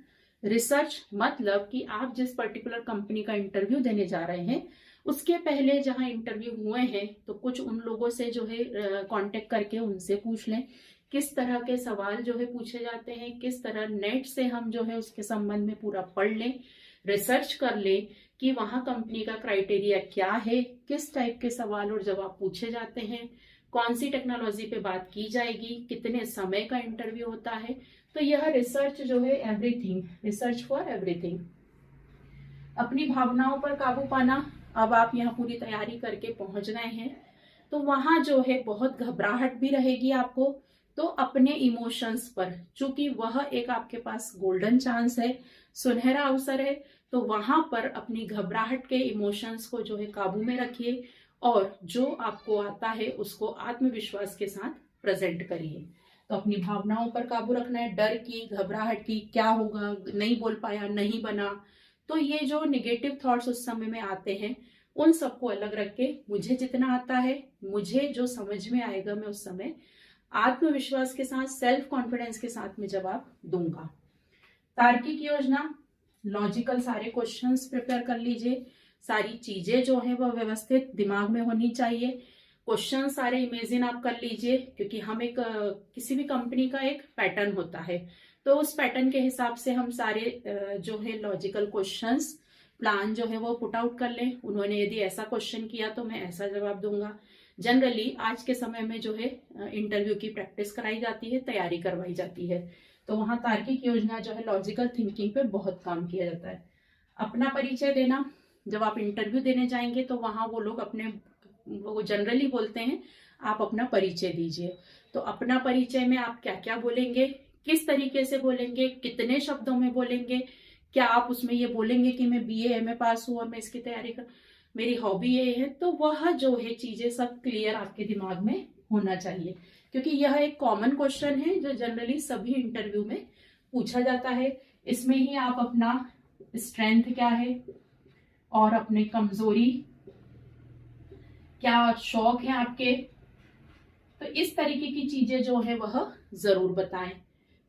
रिसर्च, मतलब कि आप जिस पर्टिकुलर कंपनी का इंटरव्यू देने जा रहे हैं उसके पहले जहां इंटरव्यू हुए हैं तो कुछ उन लोगों से जो है कांटेक्ट करके उनसे पूछ लें किस तरह के सवाल जो है पूछे जाते हैं, किस तरह नेट से हम जो है उसके संबंध में पूरा पढ़ लें, रिसर्च कर लें कि वहां कंपनी का क्राइटेरिया क्या है, किस टाइप के सवाल और जवाब पूछे जाते हैं, कौन सी टेक्नोलॉजी पे बात की जाएगी, कितने समय का इंटरव्यू होता है। तो यह रिसर्च जो है एवरीथिंग, रिसर्च फॉर एवरीथिंग। अपनी भावनाओं पर काबू पाना, अब आप यहाँ पूरी तैयारी करके पहुंच गए हैं तो वहां जो है बहुत घबराहट भी रहेगी आपको, तो अपने इमोशंस पर, चूंकि वह एक आपके पास गोल्डन चांस है, सुनहरा अवसर है, तो वहां पर अपनी घबराहट के इमोशंस को जो है काबू में रखिए और जो आपको आता है उसको आत्मविश्वास के साथ प्रेजेंट करिए। तो अपनी भावनाओं पर काबू रखना है, डर की, घबराहट की, क्या होगा, नहीं बोल पाया, नहीं बना, तो ये जो निगेटिव थॉट्स उस समय में आते हैं उन सबको अलग रख के मुझे जितना आता है, मुझे जो समझ में आएगा, मैं उस समय आत्मविश्वास के साथ, सेल्फ कॉन्फिडेंस के साथ में जवाब दूंगा। तार्किक योजना, लॉजिकल सारे क्वेश्चंस प्रिपेयर कर लीजिए, सारी चीजें जो है वह व्यवस्थित दिमाग में होनी चाहिए। क्वेश्चन सारे इमेजिन आप कर लीजिए, क्योंकि हम एक किसी भी कंपनी का एक पैटर्न होता है, तो उस पैटर्न के हिसाब से हम सारे जो है लॉजिकल क्वेश्चंस प्लान जो है वो पुट आउट कर लें। उन्होंने यदि ऐसा क्वेश्चन किया तो मैं ऐसा जवाब दूंगा। जनरली आज के समय में जो है इंटरव्यू की प्रैक्टिस कराई जाती है, तैयारी करवाई जाती है, तो वहां तार्किक योजना जो है लॉजिकल थिंकिंग पे बहुत काम किया जाता है। अपना परिचय देना, जब आप इंटरव्यू देने जाएंगे तो वहां वो लोग वो जनरली बोलते हैं आप अपना परिचय दीजिए। तो अपना परिचय में आप क्या क्या बोलेंगे, किस तरीके से बोलेंगे, कितने शब्दों में बोलेंगे, क्या आप उसमें ये बोलेंगे कि मैं बीए एमए पास हूं और मैं इसकी तैयारी कर, मेरी हॉबी ये है, तो वह जो है चीजें सब क्लियर आपके दिमाग में होना चाहिए, क्योंकि यह एक कॉमन क्वेश्चन है जो जनरली सभी इंटरव्यू में पूछा जाता है। इसमें ही आप अपना स्ट्रेंथ क्या है और अपने कमजोरी क्या, शौक है आपके, तो इस तरीके की चीजें जो है वह जरूर बताएं।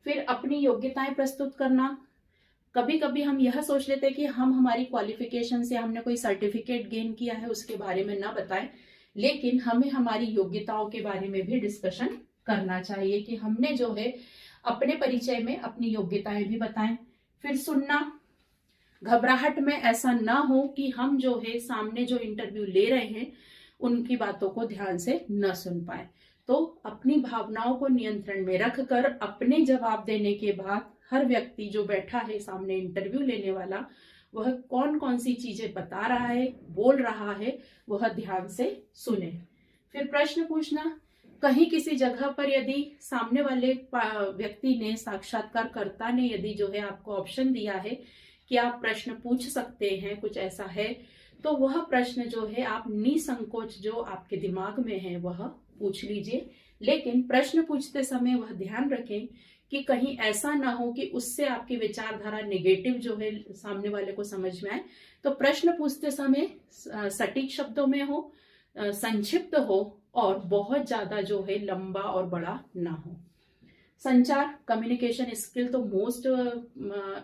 फिर अपनी योग्यताएं प्रस्तुत करना। कभी कभी हम यह सोच लेते हैं कि हम हमारी क्वालिफिकेशन से हमने कोई सर्टिफिकेट गेन किया है उसके बारे में ना बताएं, लेकिन हमें हमारी योग्यताओं के बारे में भी डिस्कशन करना चाहिए कि हमने जो है अपने परिचय में अपनी योग्यताएं भी बताएं। फिर सुनना। घबराहट में ऐसा ना हो कि हम जो है सामने जो इंटरव्यू ले रहे हैं उनकी बातों को ध्यान से न सुन पाए। तो अपनी भावनाओं को नियंत्रण में रखकर अपने जवाब देने के बाद हर व्यक्ति जो बैठा है सामने इंटरव्यू लेने वाला, वह कौन कौन सी चीजें बता रहा है, बोल रहा है, वह ध्यान से सुने। फिर प्रश्न पूछना। कहीं किसी जगह पर यदि सामने वाले व्यक्ति ने, साक्षात्कारकर्ता ने यदि जो है आपको ऑप्शन दिया है कि आप प्रश्न पूछ सकते हैं, कुछ ऐसा है, तो वह प्रश्न जो है आप निसंकोच जो आपके दिमाग में है वह पूछ लीजिए। लेकिन प्रश्न पूछते समय वह ध्यान रखें कि कहीं ऐसा ना हो कि उससे आपकी विचारधारा नेगेटिव जो है सामने वाले को समझ में आए। तो प्रश्न पूछते समय सटीक शब्दों में हो, संक्षिप्त हो और बहुत ज्यादा जो है लंबा और बड़ा ना हो। संचार, कम्युनिकेशन स्किल तो मोस्ट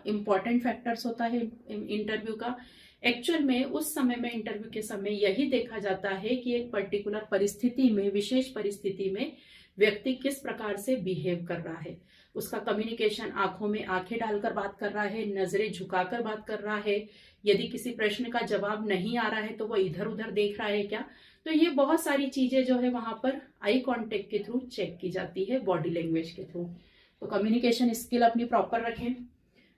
इम्पॉर्टेंट फैक्टर्स होता है इंटरव्यू का। एक्चुअल में उस समय में, इंटरव्यू के समय यही देखा जाता है कि एक पर्टिकुलर परिस्थिति में, विशेष परिस्थिति में व्यक्ति किस प्रकार से बिहेव कर रहा है। उसका कम्युनिकेशन, आंखों में आंखें डालकर बात कर रहा है, नजरें झुकाकर बात कर रहा है, यदि किसी प्रश्न का जवाब नहीं आ रहा है तो वो इधर उधर देख रहा है क्या। तो ये बहुत सारी चीजें जो है वहां पर आई कांटेक्ट के थ्रू चेक की जाती है, बॉडी लैंग्वेज के थ्रू। तो कम्युनिकेशन स्किल अपनी प्रॉपर रखें।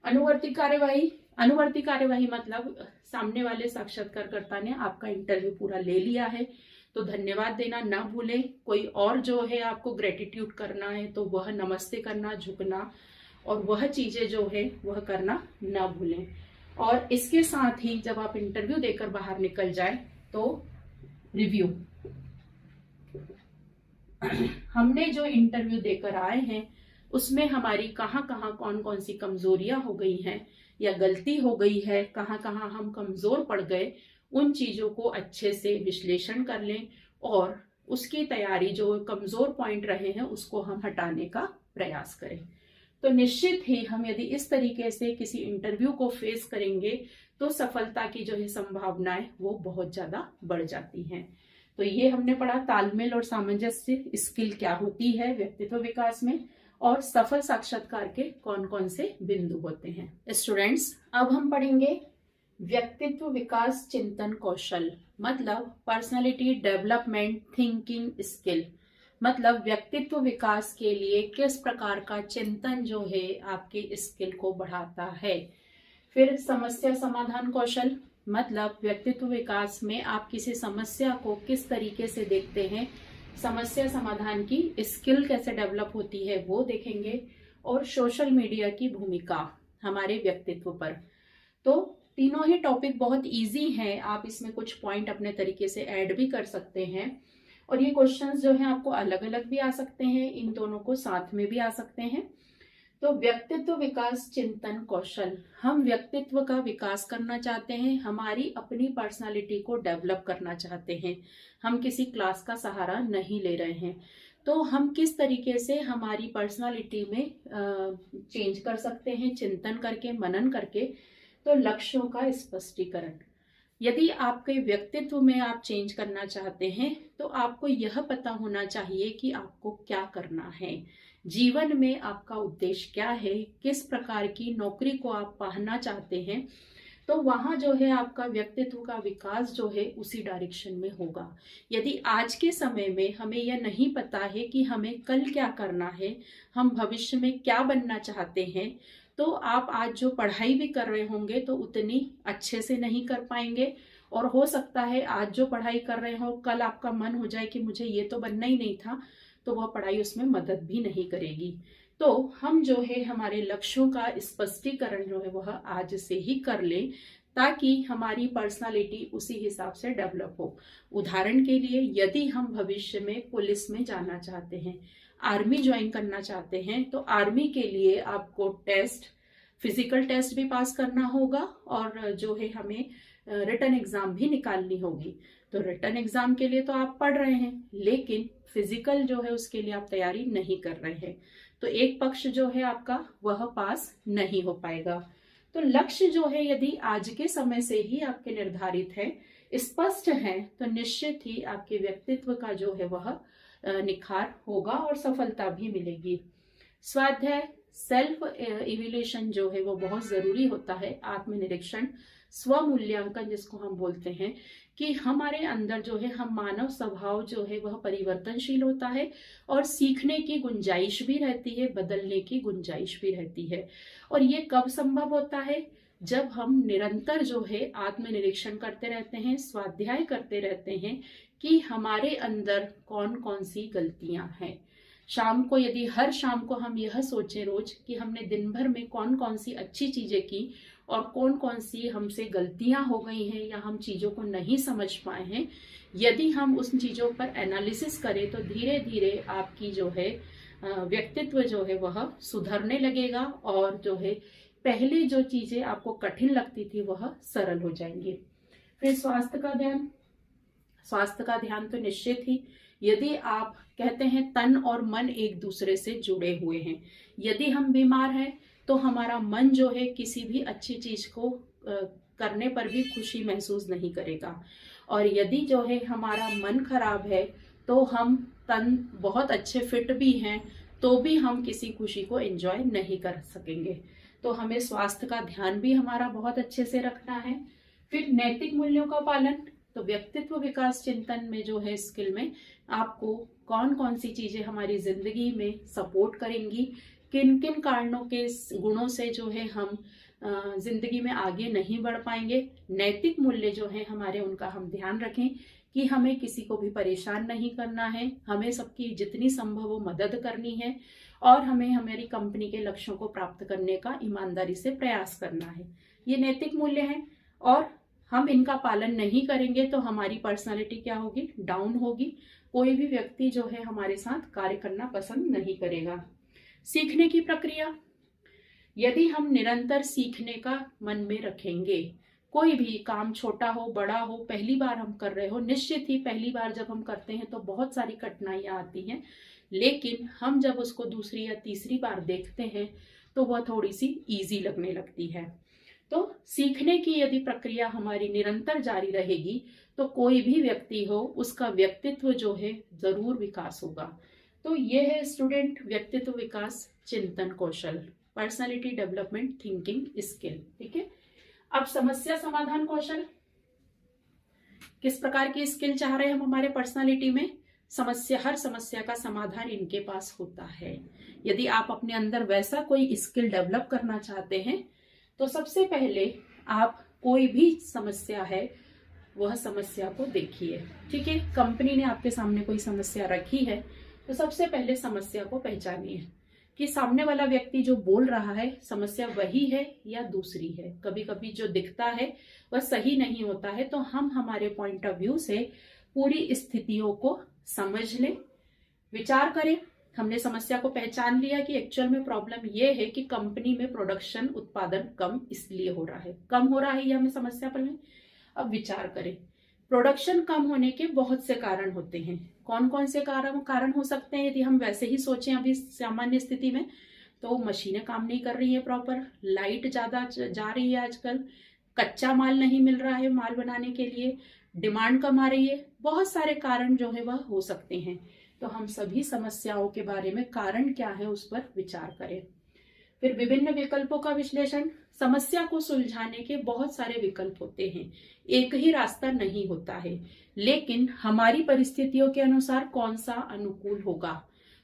अनुवर्ती कार्यवाही। अनुवर्ती कार्यवाही मतलब सामने वाले साक्षात्कारकर्ता ने आपका इंटरव्यू पूरा ले लिया है तो धन्यवाद देना ना भूलें। कोई और जो है आपको ग्रेटिट्यूड करना है तो वह नमस्ते करना, झुकना और वह चीजें जो है वह करना ना भूलें। और इसके साथ ही जब आप इंटरव्यू देकर बाहर निकल जाए तो रिव्यू। हमने जो इंटरव्यू देकर आए हैं उसमें हमारी कहाँ कहाँ कौन कौन सी कमजोरियां हो गई हैं या गलती हो गई है, कहाँ कहाँ हम कमजोर पड़ गए, उन चीजों को अच्छे से विश्लेषण कर लें और उसकी तैयारी, जो कमजोर पॉइंट रहे हैं उसको हम हटाने का प्रयास करें। तो निश्चित ही हम यदि इस तरीके से किसी इंटरव्यू को फेस करेंगे तो सफलता की जो है संभावनाएं वो बहुत ज्यादा बढ़ जाती हैं। तो ये हमने पढ़ा तालमेल और सामंजस्य स्किल क्या होती है व्यक्तित्व विकास में, और सफल साक्षात्कार के कौन कौन से बिंदु होते हैं। स्टूडेंट्स, अब हम पढ़ेंगे व्यक्तित्व विकास चिंतन कौशल, मतलब पर्सनालिटी डेवलपमेंट थिंकिंग स्किल। मतलब व्यक्तित्व विकास के लिए किस प्रकार का चिंतन जो है आपके स्किल को बढ़ाता है। फिर समस्या समाधान कौशल, मतलब व्यक्तित्व विकास में आप किसी समस्या को किस तरीके से देखते हैं, समस्या समाधान की स्किल कैसे डेवलप होती है वो देखेंगे। और सोशल मीडिया की भूमिका हमारे व्यक्तित्व पर। तो तीनों ही टॉपिक बहुत इजी हैं, आप इसमें कुछ पॉइंट अपने तरीके से ऐड भी कर सकते हैं और ये क्वेश्चंस जो हैं आपको अलग अलग भी आ सकते हैं, इन दोनों को साथ में भी आ सकते हैं। तो व्यक्तित्व विकास चिंतन कौशल, हम व्यक्तित्व का विकास करना चाहते हैं, हमारी अपनी पर्सनालिटी को डेवलप करना चाहते हैं, हम किसी क्लास का सहारा नहीं ले रहे हैं। तो हम किस तरीके से हमारी पर्सनालिटी में चेंज कर सकते हैं, चिंतन करके, मनन करके। तो लक्ष्यों का स्पष्टीकरण, यदि आपके व्यक्तित्व में आप चेंज करना चाहते हैं तो आपको यह पता होना चाहिए कि आपको क्या करना है, जीवन में आपका उद्देश्य क्या है, किस प्रकार की नौकरी को आप पाना चाहते हैं। तो वहां जो है आपका व्यक्तित्व का विकास जो है उसी डायरेक्शन में होगा। यदि आज के समय में हमें यह नहीं पता है कि हमें कल क्या करना है, हम भविष्य में क्या बनना चाहते हैं, तो आप आज जो पढ़ाई भी कर रहे होंगे तो उतनी अच्छे से नहीं कर पाएंगे। और हो सकता है आज जो पढ़ाई कर रहे हो कल आपका मन हो जाए कि मुझे ये तो बनना ही नहीं था, तो वह पढ़ाई उसमें मदद भी नहीं करेगी। तो हम जो है हमारे लक्ष्यों का स्पष्टीकरण जो है वह आज से ही कर लें ताकि हमारी पर्सनालिटी उसी हिसाब से डेवलप हो। उदाहरण के लिए, यदि हम भविष्य में पुलिस में जाना चाहते हैं, आर्मी ज्वाइन करना चाहते हैं, तो आर्मी के लिए आपको टेस्ट, फिजिकल टेस्ट भी पास करना होगा और जो है हमें रिटन एग्जाम भी निकालनी होगी। तो रिटन एग्जाम के लिए तो आप पढ़ रहे हैं, लेकिन फिजिकल जो है उसके लिए आप तैयारी नहीं कर रहे हैं, तो एक पक्ष जो है आपका वह पास नहीं हो पाएगा। तो लक्ष्य जो है यदि आज के समय से ही आपके निर्धारित है, स्पष्ट है, तो निश्चित ही आपके व्यक्तित्व का जो है वह निखार होगा और सफलता भी मिलेगी। स्वाध्याय सेल्फ इवैल्यूएशन जो है वो बहुत जरूरी होता है। आत्मनिरीक्षण, स्वमूल्यांकन जिसको हम बोलते हैं, कि हमारे अंदर जो है हम मानव स्वभाव जो है वह परिवर्तनशील होता है और सीखने की गुंजाइश भी रहती है, बदलने की गुंजाइश भी रहती है। और ये कब संभव होता है? जब हम निरंतर जो है आत्मनिरीक्षण करते रहते हैं, स्वाध्याय करते रहते हैं कि हमारे अंदर कौन कौन सी गलतियां हैं। शाम को यदि हर शाम को हम यह सोचें रोज कि हमने दिन भर में कौन कौन सी अच्छी चीजें की और कौन कौन सी हमसे गलतियां हो गई हैं या हम चीजों को नहीं समझ पाए हैं, यदि हम उन चीजों पर एनालिसिस करें तो धीरे धीरे आपकी जो है व्यक्तित्व जो है वह सुधरने लगेगा और जो है पहले जो चीजें आपको कठिन लगती थी वह सरल हो जाएंगी। फिर स्वास्थ्य का ध्यान तो निश्चित ही, यदि आप कहते हैं तन और मन एक दूसरे से जुड़े हुए हैं, यदि हम बीमार हैं तो हमारा मन जो है किसी भी अच्छी चीज को करने पर भी खुशी महसूस नहीं करेगा, और यदि जो है हमारा मन खराब है तो हम तन बहुत अच्छे फिट भी हैं तो भी हम किसी खुशी को एंजॉय नहीं कर सकेंगे। तो हमें स्वास्थ्य का ध्यान भी हमारा बहुत अच्छे से रखना है। फिर नैतिक मूल्यों का पालन, तो व्यक्तित्व विकास चिंतन में जो है स्किल में आपको कौन कौन सी चीजें हमारी जिंदगी में सपोर्ट करेंगी, किन किन कारणों के गुणों से जो है हम जिंदगी में आगे नहीं बढ़ पाएंगे। नैतिक मूल्य जो है हमारे, उनका हम ध्यान रखें कि हमें किसी को भी परेशान नहीं करना है, हमें सबकी जितनी संभव हो मदद करनी है और हमें हमारी कंपनी के लक्ष्यों को प्राप्त करने का ईमानदारी से प्रयास करना है। ये नैतिक मूल्य हैं और हम इनका पालन नहीं करेंगे तो हमारी पर्सनालिटी क्या होगी? डाउन होगी। कोई भी व्यक्ति जो है हमारे साथ कार्य करना पसंद नहीं करेगा। सीखने की प्रक्रिया, यदि हम निरंतर सीखने का मन में रखेंगे, कोई भी काम छोटा हो बड़ा हो, पहली बार हम कर रहे हो, निश्चित ही पहली बार जब हम करते हैं तो बहुत सारी कठिनाइयां आती हैं, लेकिन हम जब उसको दूसरी या तीसरी बार देखते हैं तो वह थोड़ी सी इजी लगने लगती है। तो सीखने की यदि प्रक्रिया हमारी निरंतर जारी रहेगी तो कोई भी व्यक्ति हो उसका व्यक्तित्व जो है जरूर विकास होगा। तो ये है स्टूडेंट व्यक्तित्व विकास चिंतन कौशल, पर्सनालिटी डेवलपमेंट थिंकिंग स्किल। ठीक है, अब समस्या समाधान कौशल, किस प्रकार की स्किल चाह रहे हैं हम हमारे पर्सनालिटी में? हर समस्या का समाधान इनके पास होता है। यदि आप अपने अंदर वैसा कोई स्किल डेवलप करना चाहते हैं तो सबसे पहले आप कोई भी समस्या है वह समस्या को देखिए। ठीक है, कंपनी ने आपके सामने कोई समस्या रखी है तो सबसे पहले समस्या को पहचानिए कि सामने वाला व्यक्ति जो बोल रहा है समस्या वही है या दूसरी है। कभी कभी जो दिखता है वह सही नहीं होता है, तो हम हमारे पॉइंट ऑफ व्यू से पूरी स्थितियों को समझ लें, विचार करें। हमने समस्या को पहचान लिया कि एक्चुअल में प्रॉब्लम ये है कि कंपनी में प्रोडक्शन उत्पादन कम इसलिए हो रहा है, कम हो रहा है, ये हमें समस्या पर में। अब विचार करें, प्रोडक्शन कम होने के बहुत से कारण होते हैं। कौन कौन से कारण हो सकते हैं? यदि हम वैसे ही सोचें अभी सामान्य स्थिति में तो मशीनें काम नहीं कर रही है प्रॉपर, लाइट ज्यादा जा रही है आजकल, कच्चा माल नहीं मिल रहा है माल बनाने के लिए, डिमांड कम आ रही है, बहुत सारे कारण जो है वह हो सकते हैं। तो हम सभी समस्याओं के बारे में कारण क्या है उस पर विचार करें। फिर विभिन्न विकल्पों का विश्लेषण, समस्या को सुलझाने के बहुत सारे विकल्प होते हैं, एक ही रास्ता नहीं होता है, लेकिन हमारी परिस्थितियों के अनुसार कौन सा अनुकूल होगा।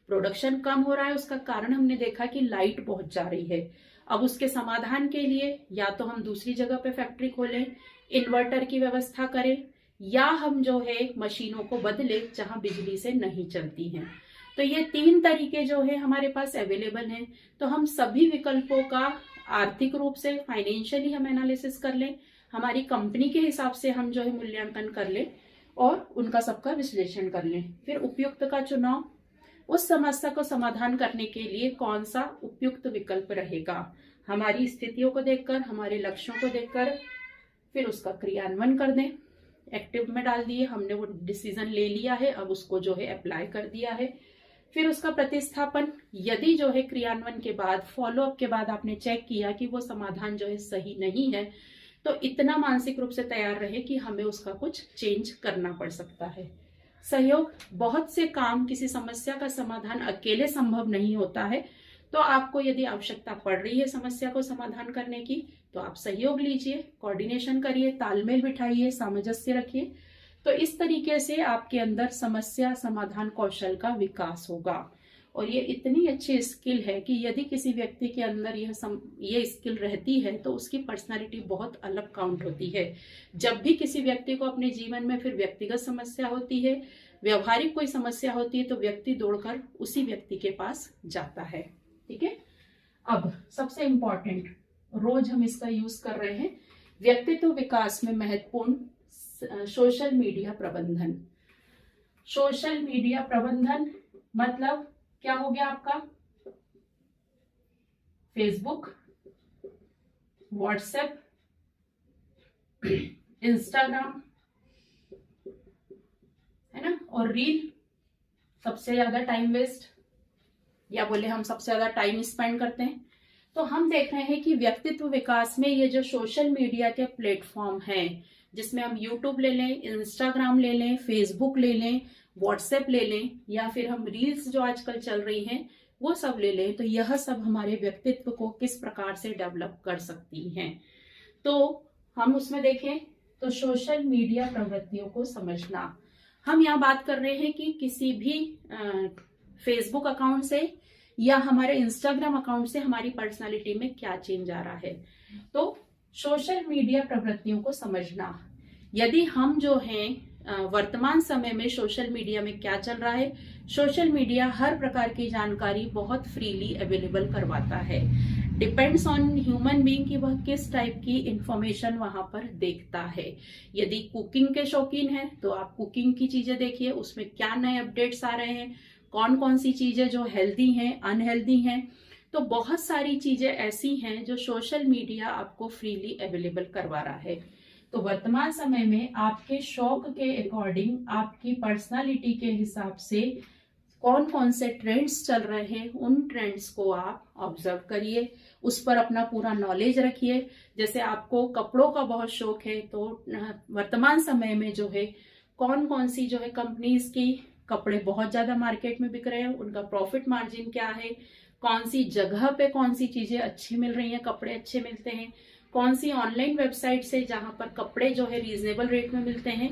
प्रोडक्शन कम हो रहा है, उसका कारण हमने देखा कि लाइट बहुत जा रही है। अब उसके समाधान के लिए या तो हम दूसरी जगह पे फैक्ट्री खोलें, इन्वर्टर की व्यवस्था करें, या हम जो है मशीनों को बदले जहां बिजली से नहीं चलती हैं। तो ये 3 तरीके जो है हमारे पास अवेलेबल हैं। तो हम सभी विकल्पों का आर्थिक रूप से फाइनेंशियली हम एनालिसिस कर लें, हमारी कंपनी के हिसाब से हम जो है मूल्यांकन कर लें और उनका सबका विश्लेषण कर लें। फिर उपयुक्त का चुनाव, उस समस्या को समाधान करने के लिए कौन सा उपयुक्त विकल्प रहेगा। हमारी स्थितियों को देखकर, हमारे लक्ष्यों को देखकर फिर उसका क्रियान्वयन कर दें। एक्टिव में डाल दिए, हमने वो डिसीजन ले लिया है, अब उसको जो है अप्लाई कर दिया है। फिर उसका प्रतिस्थापन, यदि जो है क्रियान्वयन के बाद, फॉलोअप के बाद आपने चेक किया कि वो समाधान जो है सही नहीं है, तो इतना मानसिक रूप से तैयार रहे कि हमें उसका कुछ चेंज करना पड़ सकता है। सहयोग, बहुत से काम, किसी समस्या का समाधान अकेले संभव नहीं होता है, तो आपको यदि आवश्यकता पड़ रही है समस्या को समाधान करने की, तो आप सहयोग लीजिए, कोऑर्डिनेशन करिए, तालमेल बिठाइए, सामंजस्य रखिए। तो इस तरीके से आपके अंदर समस्या समाधान कौशल का विकास होगा। और ये इतनी अच्छी स्किल है कि यदि किसी व्यक्ति के अंदर ये स्किल रहती है तो उसकी पर्सनालिटी बहुत अलग काउंट होती है। जब भी किसी व्यक्ति को अपने जीवन में फिर व्यक्तिगत समस्या होती है, व्यवहारिक कोई समस्या होती है, तो व्यक्ति दौड़कर उसी व्यक्ति के पास जाता है। ठीक है। अब सबसे इंपॉर्टेंट, रोज हम इसका यूज कर रहे हैं, व्यक्तित्व विकास में महत्वपूर्ण सोशल मीडिया प्रबंधन। सोशल मीडिया प्रबंधन मतलब क्या हो गया आपका? फेसबुक, व्हाट्सएप, इंस्टाग्राम, है ना, और रील। सबसे ज्यादा टाइम वेस्ट, या बोले हम सबसे ज्यादा टाइम स्पेंड करते हैं। तो हम देख रहे हैं कि व्यक्तित्व विकास में ये जो सोशल मीडिया के प्लेटफॉर्म हैं, जिसमें हम यूट्यूब ले लें, इंस्टाग्राम ले लें, फेसबुक ले लें, व्हाट्सएप ले लें, या फिर हम रील्स जो आजकल चल रही हैं वो सब ले लें, तो यह सब हमारे व्यक्तित्व को किस प्रकार से डेवलप कर सकती हैं। तो हम उसमें देखें तो सोशल मीडिया प्रवृत्तियों को समझना, हम यहाँ बात कर रहे हैं कि किसी भी फेसबुक अकाउंट से या हमारे इंस्टाग्राम अकाउंट से हमारी पर्सनालिटी में क्या चेंज आ रहा है। तो सोशल मीडिया प्रवृत्तियों को समझना, यदि हम जो हैं वर्तमान समय में सोशल मीडिया में क्या चल रहा है, सोशल मीडिया हर प्रकार की जानकारी बहुत फ्रीली अवेलेबल करवाता है। डिपेंड्स ऑन ह्यूमन बीइंग कि वह किस टाइप की इंफॉर्मेशन वहां पर देखता है। यदि कुकिंग के शौकीन हैं तो आप कुकिंग की चीजें देखिए, उसमें क्या नए अपडेट्स आ रहे हैं, कौन कौन सी चीजें जो हेल्दी हैं, अनहेल्दी हैं। तो बहुत सारी चीजें ऐसी हैं जो सोशल मीडिया आपको फ्रीली अवेलेबल करवा रहा है। तो वर्तमान समय में आपके शौक के अकॉर्डिंग, आपकी पर्सनालिटी के हिसाब से कौन कौन से ट्रेंड्स चल रहे हैं, उन ट्रेंड्स को आप ऑब्जर्व करिए, उस पर अपना पूरा नॉलेज रखिए। जैसे आपको कपड़ों का बहुत शौक है, तो वर्तमान समय में जो है कौन कौन सी जो है कंपनीज की कपड़े बहुत ज्यादा मार्केट में बिक रहे हैं, उनका प्रॉफिट मार्जिन क्या है, कौन सी जगह पे कौन सी चीजें अच्छी मिल रही हैं, कपड़े अच्छे मिलते हैं, कौन सी ऑनलाइन वेबसाइट से जहां पर कपड़े जो है रीजनेबल रेट में मिलते हैं।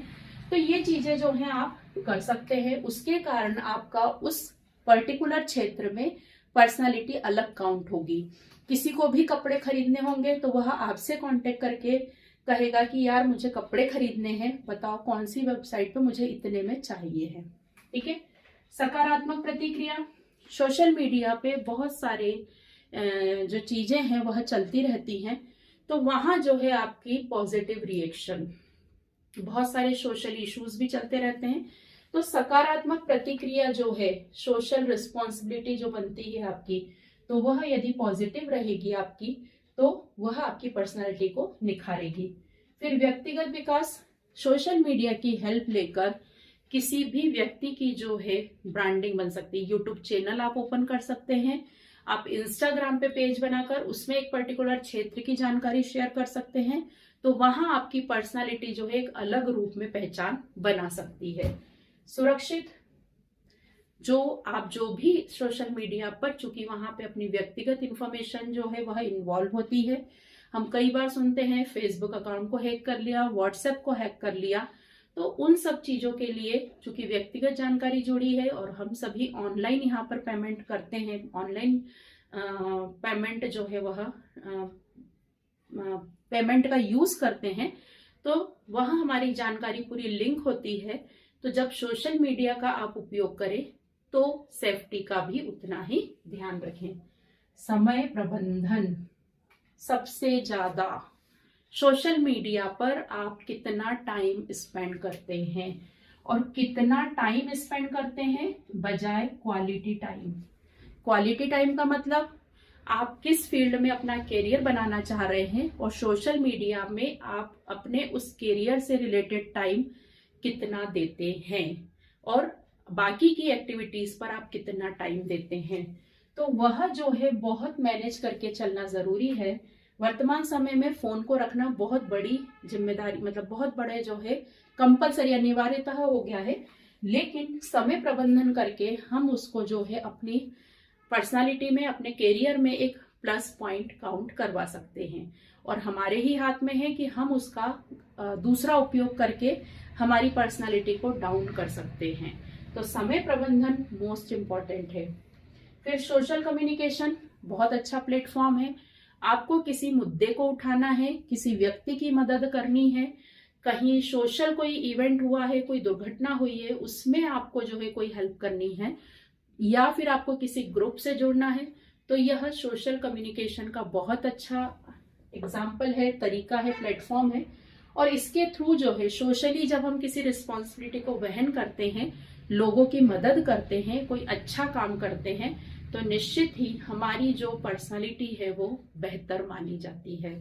तो ये चीजें जो है आप कर सकते हैं, उसके कारण आपका उस पर्टिकुलर क्षेत्र में पर्सनालिटी अलग काउंट होगी। किसी को भी कपड़े खरीदने होंगे तो वह आपसे कांटेक्ट करके कहेगा कि यार मुझे कपड़े खरीदने हैं, बताओ कौन सी वेबसाइट पे मुझे इतने में चाहिए है। ठीक है। सकारात्मक प्रतिक्रिया, सोशल मीडिया पे बहुत सारे जो चीजें हैं वह चलती रहती हैं, तो वहां जो है आपकी पॉजिटिव रिएक्शन, बहुत सारे सोशल इश्यूज भी चलते रहते हैं। तो सकारात्मक प्रतिक्रिया जो है, सोशल रिस्पॉन्सिबिलिटी जो बनती है आपकी, तो वह यदि पॉजिटिव रहेगी आपकी, तो वह आपकी पर्सनालिटी को निखारेगी। फिर व्यक्तिगत विकास, सोशल मीडिया की हेल्प लेकर किसी भी व्यक्ति की जो है ब्रांडिंग बन सकती है। यूट्यूब चैनल आप ओपन कर सकते हैं, आप इंस्टाग्राम पे पेज बनाकर उसमें एक पर्टिकुलर क्षेत्र की जानकारी शेयर कर सकते हैं, तो वहां आपकी पर्सनालिटी जो है एक अलग रूप में पहचान बना सकती है। सुरक्षित, जो आप जो भी सोशल मीडिया पर, चूंकि वहां पे अपनी व्यक्तिगत इंफॉर्मेशन जो है वह इन्वॉल्व होती है। हम कई बार सुनते हैं फेसबुक अकाउंट को हैक कर लिया, व्हाट्सएप को हैक कर लिया, तो उन सब चीजों के लिए चूंकि व्यक्तिगत जानकारी जुड़ी है और हम सभी ऑनलाइन यहाँ पर पेमेंट करते हैं, ऑनलाइन पेमेंट जो है वह पेमेंट का यूज करते हैं, तो वह हमारी जानकारी पूरी लिंक होती है। तो जब सोशल मीडिया का आप उपयोग करें तो सेफ्टी का भी उतना ही ध्यान रखें। समय प्रबंधन, सबसे ज्यादा सोशल मीडिया पर आप कितना टाइम स्पेंड करते हैं, और कितना टाइम स्पेंड करते हैं बजाय क्वालिटी टाइम। क्वालिटी टाइम का मतलब आप किस फील्ड में अपना करियर बनाना चाह रहे हैं और सोशल मीडिया में आप अपने उस करियर से रिलेटेड टाइम कितना देते हैं और बाकी की एक्टिविटीज पर आप कितना टाइम देते हैं। तो वह जो है बहुत मैनेज करके चलना जरूरी है। वर्तमान समय में फोन को रखना बहुत बड़ी जिम्मेदारी, मतलब बहुत बड़े जो है कंपलसरी अनिवार्यता हो गया है, लेकिन समय प्रबंधन करके हम उसको जो है अपनी पर्सनालिटी में, अपने करियर में एक प्लस पॉइंट काउंट करवा सकते हैं और हमारे ही हाथ में है कि हम उसका दूसरा उपयोग करके हमारी पर्सनालिटी को डाउन कर सकते हैं। तो समय प्रबंधन मोस्ट इम्पॉर्टेंट है। फिर सोशल कम्युनिकेशन बहुत अच्छा प्लेटफॉर्म है। आपको किसी मुद्दे को उठाना है, किसी व्यक्ति की मदद करनी है, कहीं सोशल कोई इवेंट हुआ है, कोई दुर्घटना हुई है, उसमें आपको जो है कोई हेल्प करनी है या फिर आपको किसी ग्रुप से जुड़ना है, तो यह सोशल कम्युनिकेशन का बहुत अच्छा एग्जाम्पल है, तरीका है, प्लेटफॉर्म है। और इसके थ्रू जो है सोशली जब हम किसी रिस्पॉन्सिबिलिटी को वहन करते हैं, लोगों की मदद करते हैं, कोई अच्छा काम करते हैं, तो निश्चित ही हमारी जो पर्सनालिटी है वो बेहतर मानी जाती है।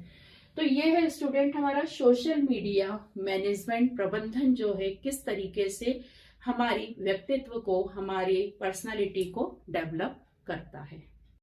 तो ये है स्टूडेंट हमारा सोशल मीडिया मैनेजमेंट प्रबंधन जो है किस तरीके से हमारी व्यक्तित्व को, हमारी पर्सनालिटी को डेवलप करता है।